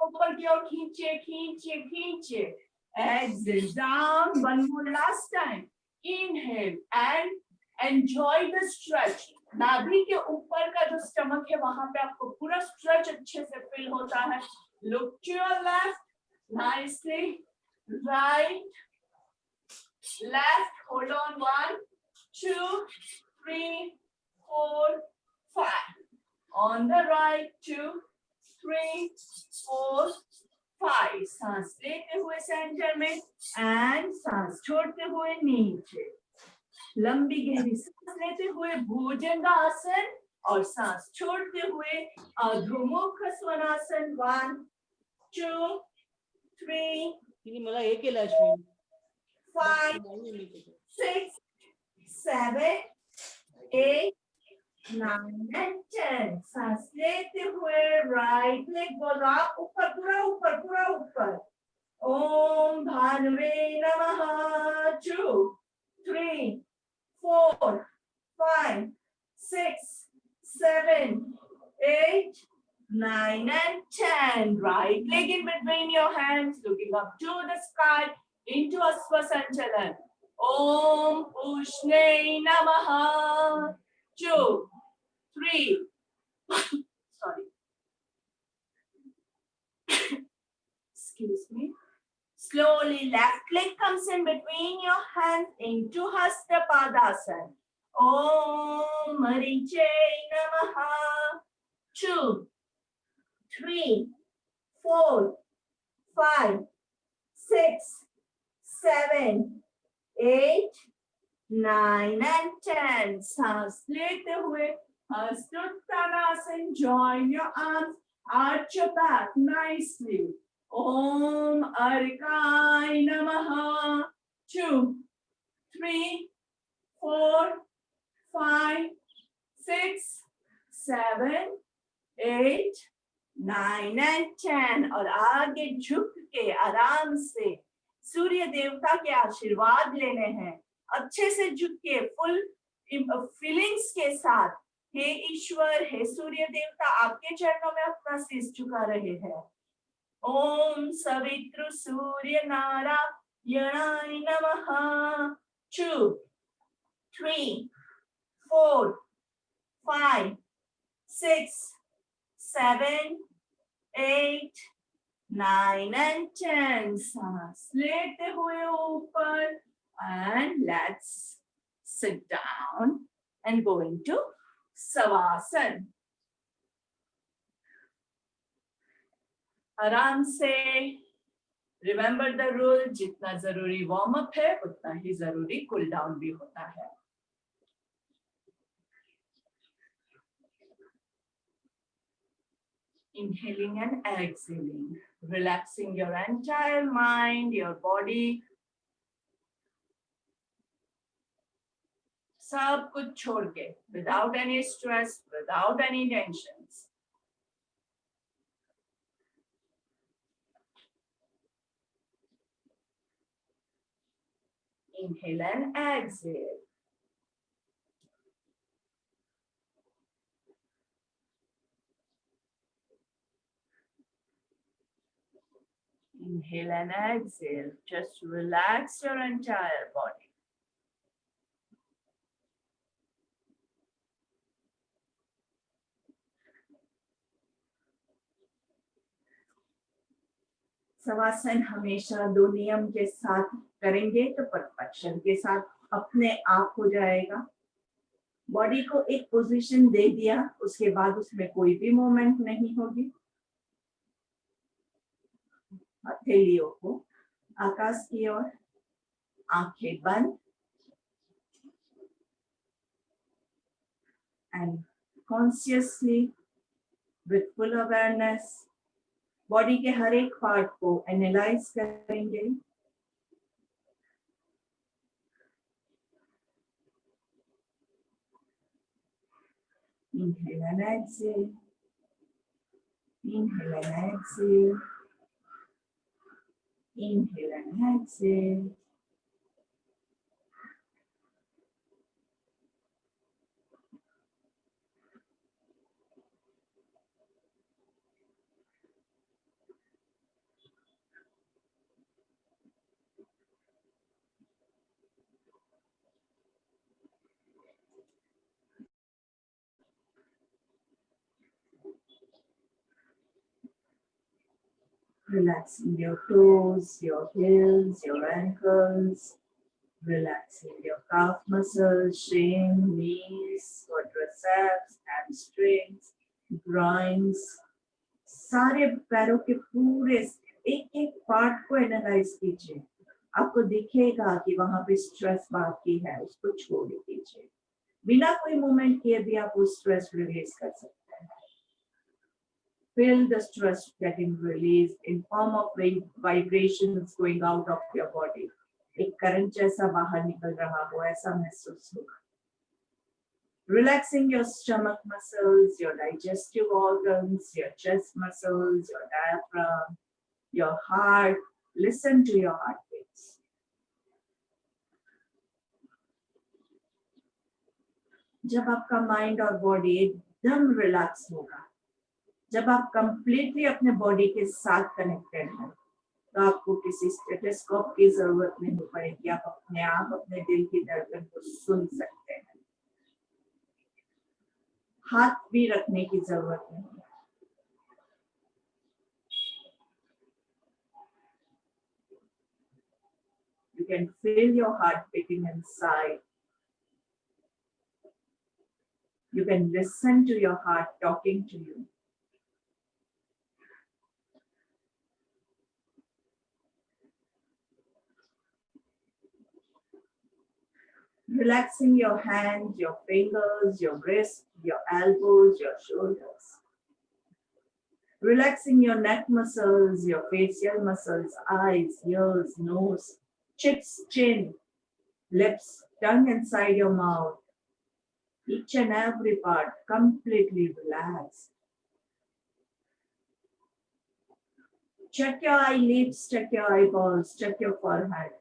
ऊपर की ओर खींचे खींचे खींचे. Exhale down. One more last time. Inhale and enjoy the stretch. नाभि के ऊपर का जो स्टमक है वहां पे आपको पूरा स्ट्रेच अच्छे से फील होता है. Look to your left nicely. Right, left. Hold on. 1, 2, 3, 4, 5. On the right. 2, 3, 4, 5. सांस लेते हुए सेंटर में एंड सांस छोड़ते हुए नीचे. लंबी गहरी सांस लेते हुए भुजंगासन और सांस छोड़ते हुए अधोमुख स्वनासन. 1, 2, 3, तिने मला हे केलं अश्विन. 5, 6, 7, 8, 9, and 10. सांस लेते हुए राइट लेग गोज अप. ऊपर पूरा ऊपर पूरा ऊपर. ओम भानुवे नमः. 2, 3, 4, 5, 6, 7, 8, 9, and 10. Right leg in between your hands, looking up to the sky into Asva Sanchalan. Om Ushne Namaha. 2, 3, sorry. Excuse me. Slowly, left leg comes in between your hands into Hastapadasana. Om Mariche Namaha. 2, 3, 4, 5, 6, 7, 8, 9, and 10. सांस लेते हुए Hastuttanasana. Join your arms, arch your back nicely. Om Arikaya Namaha. 2, 3, 4, 5, 6, 7, 8, 9, and 10. और आगे झुक के आराम से सूर्य देवता के आशीर्वाद लेने हैं. अच्छे से झुक के फुल फीलिंग्स के साथ हे ईश्वर, हे सूर्य देवता, आपके चरणों में अपना शीश झुका रहे हैं. ओम सवितृ सूर्य नारायणाय नमः. 2, 3, 4, 5, 6, 7, 8, 9 and 10. सांस लेते हुए ऊपर. And let's sit down and go into Savasana. आराम से. Remember the rule, जितना जरूरी वार्म अप है उतना ही जरूरी कूल डाउन भी होता है. Inhaling and exhaling, relaxing your entire mind, your body. सब कुछ छोड़ के, without any stress, without any tensions. Inhale and exhale. Inhale and exhale. Just relax your entire body. Shavasana हमेशा दो नियम के साथ करेंगे तो परफेक्शन के साथ अपने आप हो जाएगा. बॉडी को एक पोजीशन दे दिया, उसके बाद उसमें कोई भी मूवमेंट नहीं होगी. हथेलियों को आकाश की ओर, आंखें बंद. And consciously, with full awareness, body के हर एक पार्ट को एनालाइज करेंगे. Inhale and exhale. Inhale and exhale. Inhale and exhale. Relaxing your toes, your heels, your ankles. Relaxing your calf muscles, shin, knees, quadriceps, hamstrings, groins. सारे पैरों के पूरे एक एक पार्ट को एनालाइज कीजिए. आपको दिखेगा कि वहां पे स्ट्रेस बाकी है, उसको छोड़ दीजिए. बिना कोई मूवमेंट किए भी आप उस स्ट्रेस रिलीज कर सकते हैं. Feel the stress getting released in form of vibrations going out of your body. एक करंट जैसा बाहर निकल रहा हो ऐसा महसूस होगा. Relaxing your stomach muscles, your digestive organs, your chest muscles, your diaphragm, your heart. Listen to your heartbeats. जब आपका माइंड और बॉडी एकदम रिलैक्स होगा, जब आप कंप्लीटली अपने बॉडी के साथ कनेक्टेड हैं, तो आपको किसी स्टेथोस्कोप की जरूरत नहीं पड़ेगी. आप अपने आप अपने दिल की धड़कन को सुन सकते हैं. हाथ भी रखने की जरूरत नहीं. You can feel your heart beating inside. You can listen to your heart talking to you. Relaxing your hands, your fingers, your wrists, your elbows, your shoulders. Relaxing your neck muscles, your facial muscles, eyes, ears, nose, cheeks, chin, lips, tongue inside your mouth. Each and every part completely relaxed. Check your eyelids, check your eyeballs, check your forehead.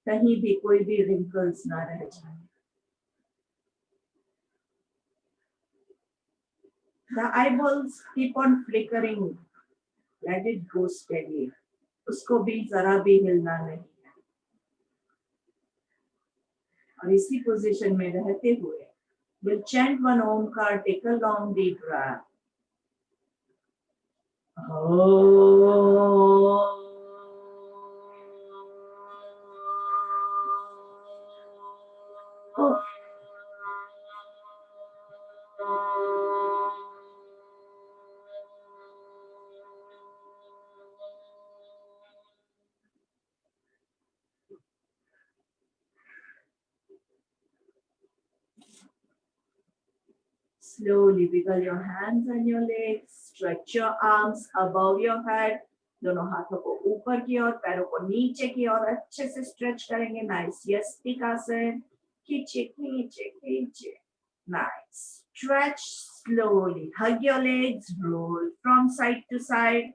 कहीं भी कोई भी wrinkles ना रह जाए. The eyeballs keep on flickering. Let it go steady. उसको भी जरा भी हिलना नहीं है. और इसी पोजीशन में रहते हुए we'll chant one omkar, take a long deep breath. Slowly wiggle your hands and your legs, stretch your arms above your head. दोनों हाथों को ऊपर की ओर, पैरों को नीचे की ओर अच्छे से स्ट्रेच करेंगे. नाइस. यस्तिकासन. खींचे खींचे खींचे. Nice. Stretch slowly. Hug your legs. Roll from side to side.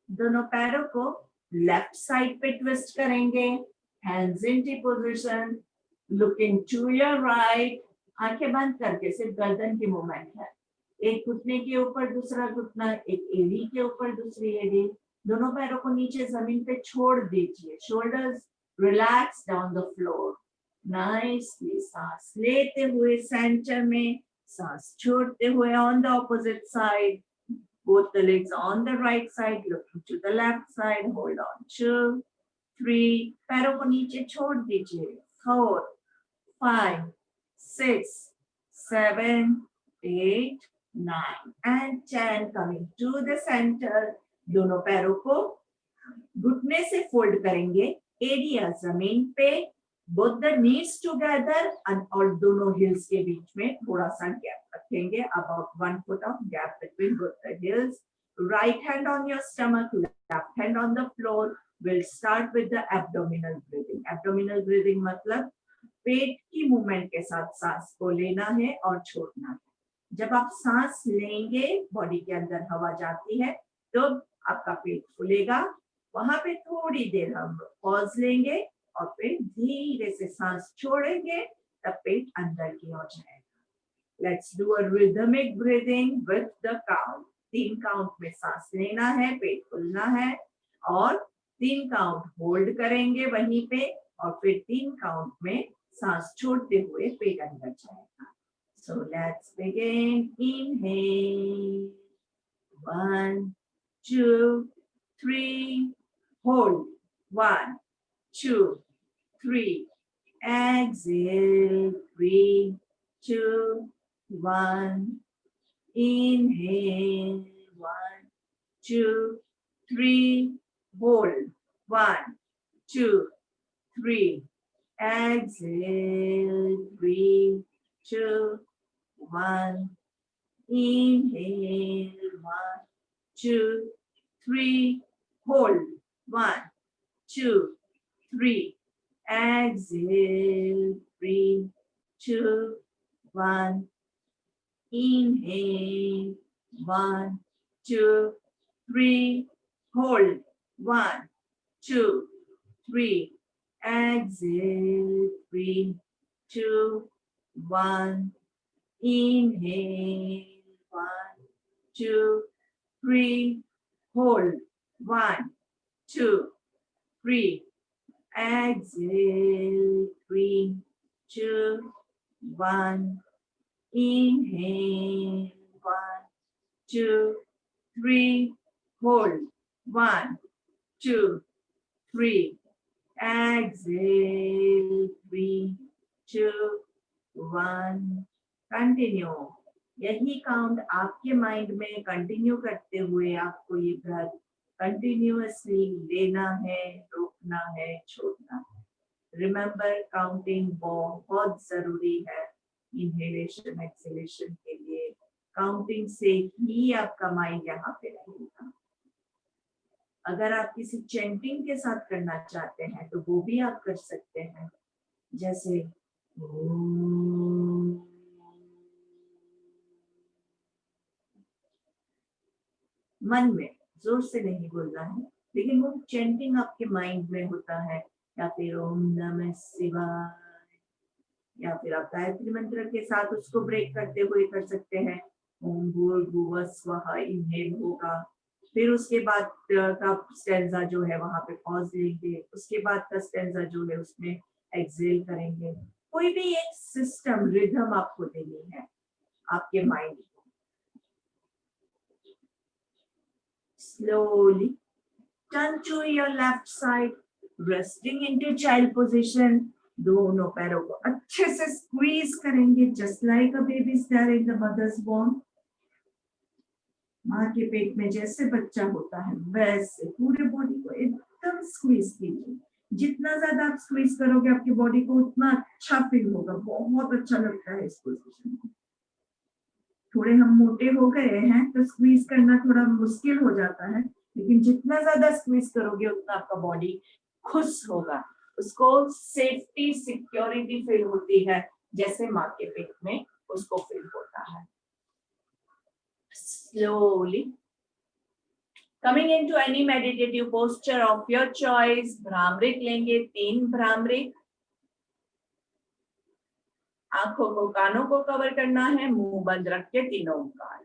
दोनों पैरों को लेफ्ट साइड पे ट्विस्ट करेंगे. Hands into position. Looking to your right. आंखें बंद करके सिर्फ गर्दन की मूवमेंट है. एक घुटने के ऊपर दूसरा घुटना, एक एड़ी के ऊपर दूसरी एड़ी. दोनों पैरों को नीचे जमीन पे छोड़ दीजिए. Shoulders relax down the floor. Nicely. सांस लेते हुए सेंटर में, सांस छोड़ते हुए on the opposite side. Both the legs on the right side, looking to the left side. Hold on. 2, 3. पैरों को नीचे छोड़ दीजिए. 4, 5, 6, 7, 8, 9 and 10. Coming to the center. दोनों पैरों को घुटने से फोल्ड करेंगे. एरिया जमीन पे. Both the knees together और दोनों heels के बीच में थोड़ा सा गैप रखेंगे. About 1 foot of gap between both the heels. Right hand on your stomach, left hand on the floor. We'll start with the abdominal breathing. Abdominal breathing मतलब पेट की मूवमेंट के साथ सांस को लेना है और छोड़ना है. जब आप सांस लेंगे, बॉडी के अंदर हवा जाती है, तो आपका पेट फूलेगा. वहां पे थोड़ी देर हम पॉज लेंगे और फिर धीरे से सांस छोड़ेंगे, तब पेट अंदर की ओर जाएगा. Let's do a rhythmic breathing with the count. 3 count में सांस लेना है, पेट फूलना है, और 3 काउंट होल्ड करेंगे वहीं पे, और फिर 3 काउंट में सांस छोड़ते हुए पेट अंदर जाएगा. So let's begin. Inhale. 1, 2, 3. Hold. 1, 2, 3. Exhale. 3, 2, 1. Inhale. 1, 2, 3. Hold. 1, 2, 3. Exhale. 3, 2, 1. Inhale. 1, 2, 3. Hold. 1, 2, 3. Exhale. 3, 2, 1. Inhale. 1, 2, 3. Hold. 1, 2, 3. Exhale. 3, 2, 1. Inhale. 1, 2, 3. Hold. 1, 2, 3. Exhale. 3, 2, 1. Inhale. 1, 2, 3. Hold. 1, 2, 3. Exhale. 3, 2, 1. Continue. यही काउंट आपके माइंड में कंटिन्यू करते हुए आपको ये ब्रेथ कंटिन्यूअसली लेना है, रोकना है, छोड़ना है. रिमेंबर, काउंटिंग बहुत जरूरी है इनहेलेशन एक्सहेलेशन के लिए. काउंटिंग से ही आपका माइंड यहाँ पे रहेगा. अगर आप किसी चैंटिंग के साथ करना चाहते हैं तो वो भी आप कर सकते हैं. जैसे मन में जोर से नहीं बोलना है, लेकिन वो चैंटिंग आपके माइंड में होता है. या फिर ओम नमः शिवाय, या फिर आप गायत्री मंत्र के साथ उसको ब्रेक करते हुए कर सकते हैं. ओम भूर्भुवः स्वः इनहेल होगा, फिर उसके बाद का स्टेंजा जो है वहां पे पॉज लेंगे, उसके बाद का स्टेंजा जो है उसमें एक्सेल करेंगे. कोई भी एक सिस्टम, रिदम आपको देनी है आपके माइंड को. slowly turn to your left side, resting into child position. दोनों पैरों को अच्छे से स्क्वीज करेंगे, just like a baby is there in the mother's womb. माँ के पेट में जैसे बच्चा होता है वैसे पूरे बॉडी को एकदम स्क्वीज कीजिए. जितना ज्यादा आप स्क्वीज करोगे आपकी बॉडी को उतना अच्छा फील होगा. बहुत अच्छा लगता है इस पोजीशन में. थोड़े हम मोटे हो गए हैं तो स्क्वीज करना थोड़ा मुश्किल हो जाता है, लेकिन जितना ज्यादा स्क्वीज करोगे उतना आपका बॉडी खुश होगा. उसको सेफ्टी सिक्योरिटी फील होती है जैसे माँ के पेट में उसको फील होता है. Slowly coming into any meditative posture of your choice. भ्रामरिक लेंगे, 3 भ्रामरिक. आंखों को कानों को कवर करना है, मुंह बंद रख के 3 ओंकार.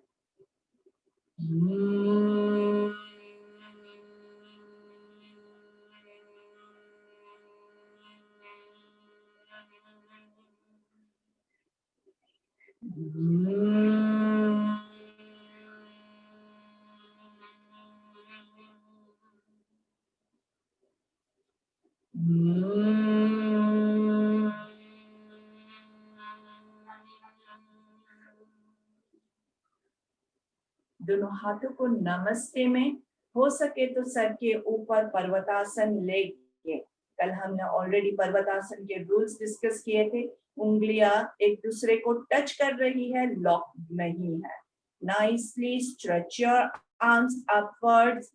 दोनों हाथों को नमस्ते में, हो सके तो सर के ऊपर पर्वतासन लेके. कल हमने ऑलरेडी पर्वतासन के रूल्स डिस्कस किए थे. उंगलियां एक दूसरे को टच कर रही है, लॉक नहीं है. Nicely stretch your arms upwards.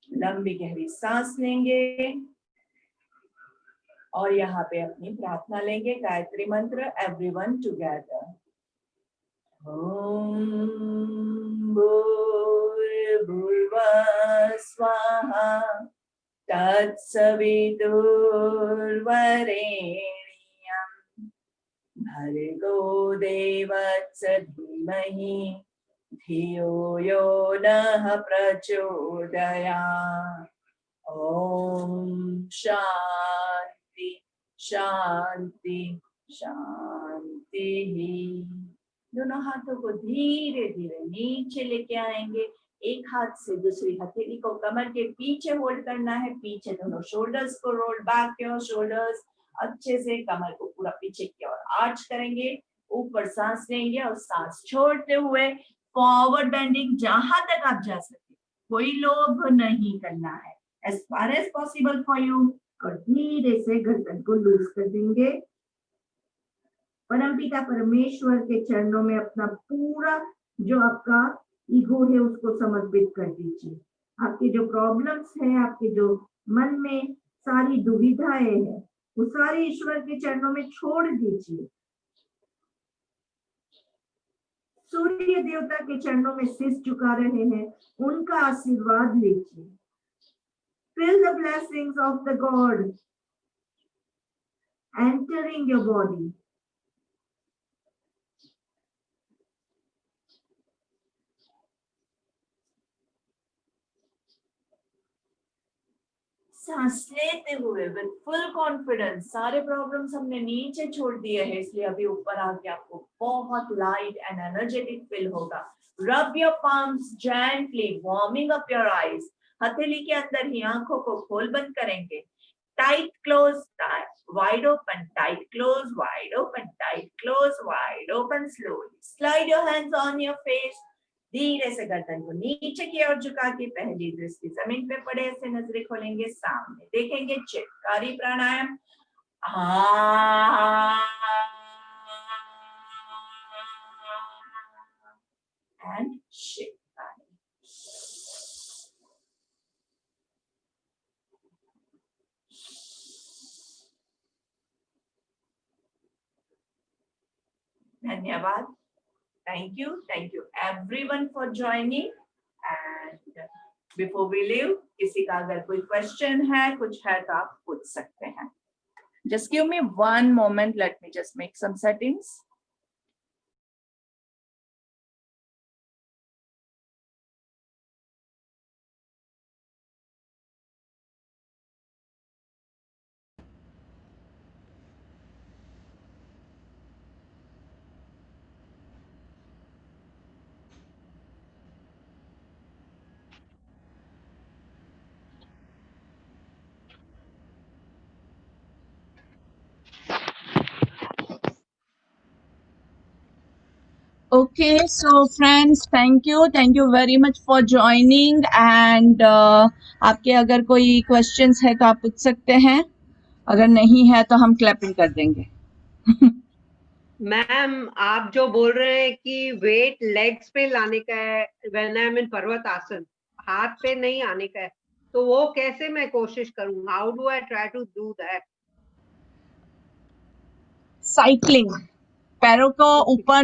लंबी गहरी सांस लेंगे और यहाँ पे अपनी प्रार्थना लेंगे. गायत्री मंत्र एवरीवन टुगेदर. ओम भूर्भुवः स्वाहा तत्सवितुर्वरेण्यं भर्गो देवस्य धीमहि धियो यो नः प्रचोदयात्. ओम शांति शांति शांति. दोनों हाथों को धीरे धीरे नीचे लेके आएंगे. एक हाथ से दूसरी हथेली को कमर के पीछे होल्ड करना है. पीछे दोनों शोल्डर्स को रोल बैक योर शोल्डर्स. अच्छे से कमर को पूरा पीछे की ओर आर्च करेंगे. ऊपर सांस लेंगे और सांस छोड़ते हुए फॉरवर्ड बेंडिंग जहां तक आप जा सके. कोई लोभ नहीं करना है. as far as possible for you. और धीरे से गर्दन को लूज कर देंगे. परमपिता परमेश्वर के चरणों में अपना पूरा जो आपका ईगो है उसको समर्पित कर दीजिए. आपके जो प्रॉब्लम्स हैं, आपके जो मन में सारी दुविधाएं हैं, वो सारे ईश्वर के चरणों में छोड़ दीजिए. सूर्य देवता के चरणों में शीश झुका रहे हैं, उनका आशीर्वाद लीजिए. Feel the blessings of the God entering your body. सांस लेते हुए विद फुल कॉन्फिडेंस. सारे प्रॉब्लम्स हमने नीचे छोड़ दिए हैं, इसलिए अभी ऊपर आके आपको बहुत लाइट एंड एनर्जेटिक फील होगा. Rub your palms gently, warming up your eyes. हथेली के अंदर ही आंखों को खोल बंद करेंगे. Tight close, wide open, tight close, wide open, tight close, wide open. Slowly slide your hands on your face. धीरे से गर्दन को नीचे की ओर झुका के पहली दृष्टि जमीन पे पड़े ऐसे नजरें खोलेंगे. सामने देखेंगे. चित्कारी प्राणायाम. एंड चित्कारी. धन्यवाद. Thank you everyone for joining. And before we leave, किसी का अगर कोई question है, कुछ है तो आप पूछ सकते हैं. Just give me one moment. Let me just make some settings. Okay, so friends, thank you very much for joining and आपके अगर कोई questions है तो आप पूछ सकते हैं, अगर नहीं है तो हम clapping कर देंगे। मैम आप जो बोल रहे हैं कि वेट लेग्स पे लाने का है व्हेन आई एम इन पर्वत आसन, हाथ पे नहीं आने का है, तो वो कैसे मैं कोशिश करूं? How do I try to do that? Cycling, पैरों को ऊपर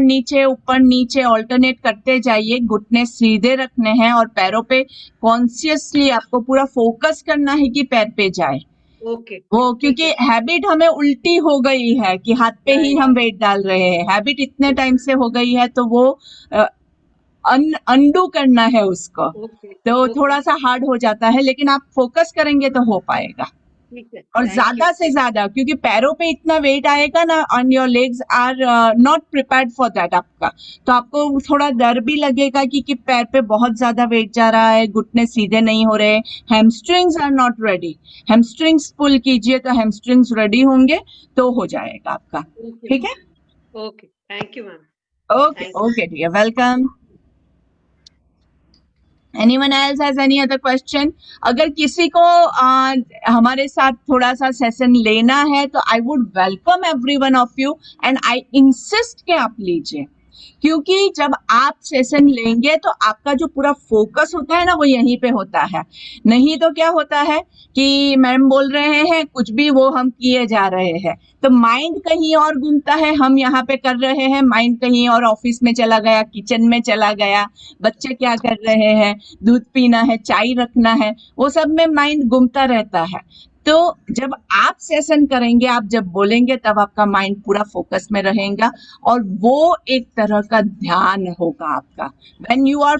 नीचे ऑल्टरनेट करते जाइए, घुटने सीधे रखने हैं और पैरों पे कॉन्शियसली आपको पूरा फोकस करना है कि पैर पे जाए। ओके, वो क्योंकि हैबिट हमें उल्टी हो गई है कि हाथ पे ही हम वेट डाल रहे हैं, हैबिट इतने टाइम से हो गई है तो वो अनडू करना है उसको, तो थोड़ा सा हार्ड हो जाता है, लेकिन आप फोकस करेंगे तो हो पाएगा। ठीक है। और ज्यादा से ज्यादा, क्योंकि पैरों पे इतना वेट आएगा ना, on your legs are not prepared for that आपका, तो आपको थोड़ा डर भी लगेगा कि पैर पे बहुत ज्यादा वेट जा रहा है, घुटने सीधे नहीं हो रहे, hamstrings are not ready. Hamstrings pull कीजिए तो हैमस्ट्रिंग्स रेडी होंगे तो हो जाएगा आपका। ठीक है, okay, thank you ma'am. Okay okay dear, welcome. Anyone else has any other question? अगर किसी को हमारे साथ थोड़ा सा सेशन लेना है तो I would welcome everyone of you and I insist कि आप लीजिए, क्योंकि जब आप सेशन लेंगे तो आपका जो पूरा फोकस होता है ना वो यहीं पे होता है। नहीं तो क्या होता है कि मैम बोल रहे हैं कुछ भी, वो हम किए जा रहे हैं, तो माइंड कहीं और घूमता है, हम यहाँ पे कर रहे हैं, माइंड कहीं और ऑफिस में चला गया, किचन में चला गया, बच्चे क्या कर रहे हैं, दूध पीना है, चाय रखना है, वो सब में माइंड घूमता रहता है। तो जब आप सेशन करेंगे, आप जब बोलेंगे, तब आपका माइंड पूरा फोकस में रहेगा और वो एक तरह का ध्यान होगा आपका। When you are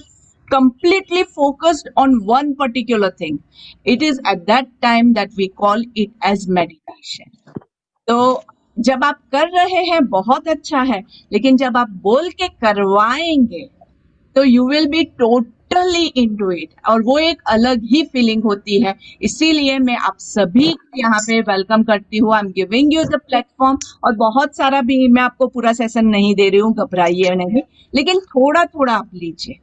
completely focused on one particular thing, it is at that time that we call it as meditation. तो जब आप कर रहे हैं बहुत अच्छा है, लेकिन जब आप बोल के करवाएंगे तो you will be totally into it, और वो एक अलग ही फीलिंग होती है। इसीलिए मैं आप सभी को यहाँ पे वेलकम करती हूँ। I am giving you the platform, और बहुत सारा भी मैं आपको पूरा सेशन नहीं दे रही हूँ, घबराइए नहीं, लेकिन थोड़ा थोड़ा आप लीजिए।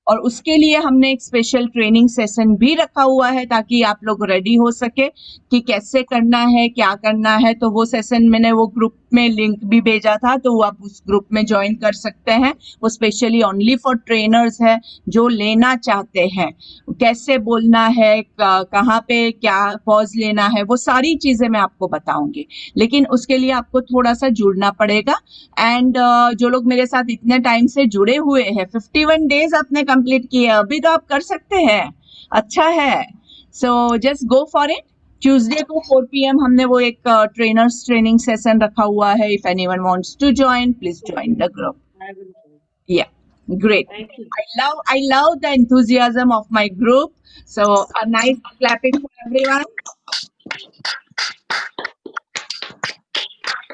और उसके लिए हमने एक स्पेशल ट्रेनिंग सेशन भी रखा हुआ है ताकि आप लोग रेडी हो सके कि कैसे करना है, क्या करना है। तो वो सेशन मैंने वो ग्रुप में लिंक भी भेजा था, तो आप उस ग्रुप में ज्वाइन कर सकते हैं। वो स्पेशली ओनली फॉर ट्रेनर्स है जो लेना चाहते हैं, कैसे बोलना है, कहाँ पे क्या पॉज लेना है, वो सारी चीजें मैं आपको बताऊंगी, लेकिन उसके लिए आपको थोड़ा सा जुड़ना पड़ेगा। एंड जो लोग मेरे साथ इतने टाइम से जुड़े हुए हैं, 51 डेज आपने कंप्लीट किए, अभी तो आप कर सकते हैं, अच्छा है। So just go for it. Tuesday को 4 PM हमने वो एक ट्रेनर्स ट्रेनिंग सेशन रखा हुआ है। If anyone wants to join, please join the group. या great. Thank you. I love the enthusiasm of my group. So a nice clapping for everyone.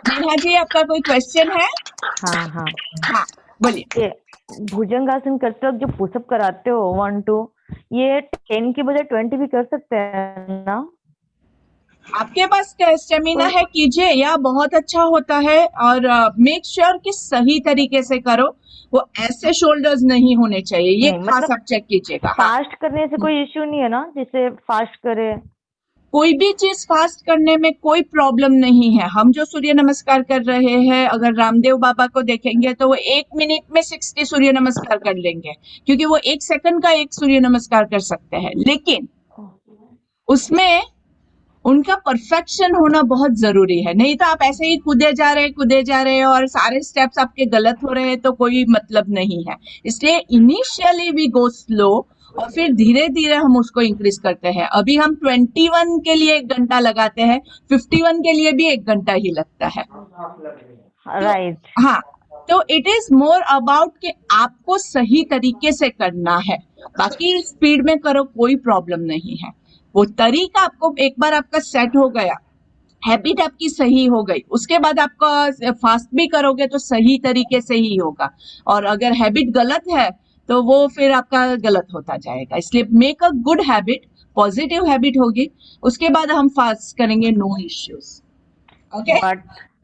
Neha ji, आपका कोई क्वेश्चन है? हाँ बोलिए। ये भुजंगासन करते वक्त जो पुशअप कराते हो 1 2, ये 10 की बजाय 20 भी कर सकते हैं ना? आपके पास स्टेमिना है, कीजिए, या बहुत अच्छा होता है। और मेक श्योर कि सही तरीके से करो, वो ऐसे शोल्डर्स नहीं होने चाहिए, ये नहीं, खास मतलब आप चेक कीजिएगा। फास्ट करने से कोई इश्यू नहीं है ना, जिससे फास्ट करे? कोई भी चीज फास्ट करने में कोई प्रॉब्लम नहीं है। हम जो सूर्य नमस्कार कर रहे हैं, अगर रामदेव बाबा को देखेंगे तो वो 1 मिनट में 60 सूर्य नमस्कार कर लेंगे, क्योंकि वो 1 सेकंड का 1 सूर्य नमस्कार कर सकते हैं। लेकिन उसमें उनका परफेक्शन होना बहुत जरूरी है, नहीं तो आप ऐसे ही कूदे जा रहे और सारे स्टेप्स आपके गलत हो रहे हैं तो कोई मतलब नहीं है। इसलिए इनिशियली वी गो स्लो और फिर धीरे धीरे हम उसको इंक्रीज करते हैं। अभी हम 21 के लिए 1 घंटा लगाते हैं, 51 के लिए भी 1 घंटा ही लगता है। राइट। हाँ, तो इट इज मोर अबाउट कि आपको सही तरीके से करना है, बाकी स्पीड में करो कोई प्रॉब्लम नहीं है। वो तरीका आपको एक बार आपका सेट हो गया, हैबिट आपकी सही हो गई, उसके बाद आपका फास्ट भी करोगे तो सही तरीके से ही होगा। और अगर हैबिट गलत है तो वो फिर आपका गलत होता जाएगा। इसलिए make a good habit, positive habit होगी, उसके बाद हम फास्ट करेंगे, no issues. Okay,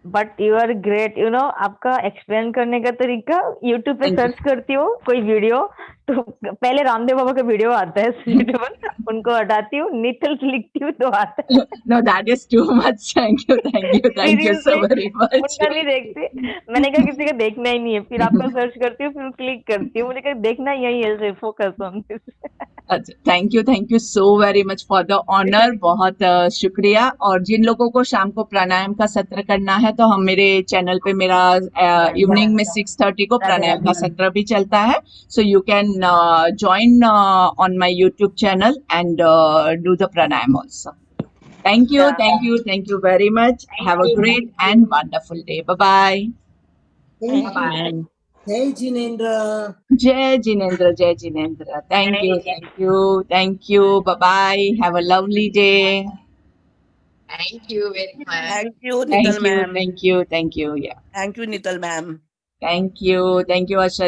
but you are great, you know, आपका एक्सप्लेन करने का तरीका, यूट्यूब पे Thank you. सर्च करती हूँ कोई वीडियो तो पहले रामदेव बाबा का वीडियो आता है suitable, उनको हटाती हूँ, नितल लिखती हूँ तो आता है। No, that is too much. Thank you so Seriously, very much. उनका नहीं देखती, मैंने कहा किसी का देखना ही नहीं है, फिर आपका सर्च करती हूँ, फिर क्लिक करती हूँ, मुझे कहा देखना यही है, फोकस ऑन दिस। अच्छा, thank you so very much for the honour, बहुत शुक्रिया। और जिन लोगों को शाम को प्राणायाम का सत्र करना है तो हम मेरे चैनल पे मेरा इवनिंग में 6:30 को प्राणायाम का सत्र भी चलता है, so you can join on my YouTube channel and do the pranayama also. Thank you very much, have a great and wonderful day, bye bye. जय जिनेन्द्र। जय Jinendra, thank you, bye bye, have a lovely day. Thank you very much. Thank you, Nital ma'am. Thank you, yeah. Thank you, Nital ma'am. Thank you, Asha.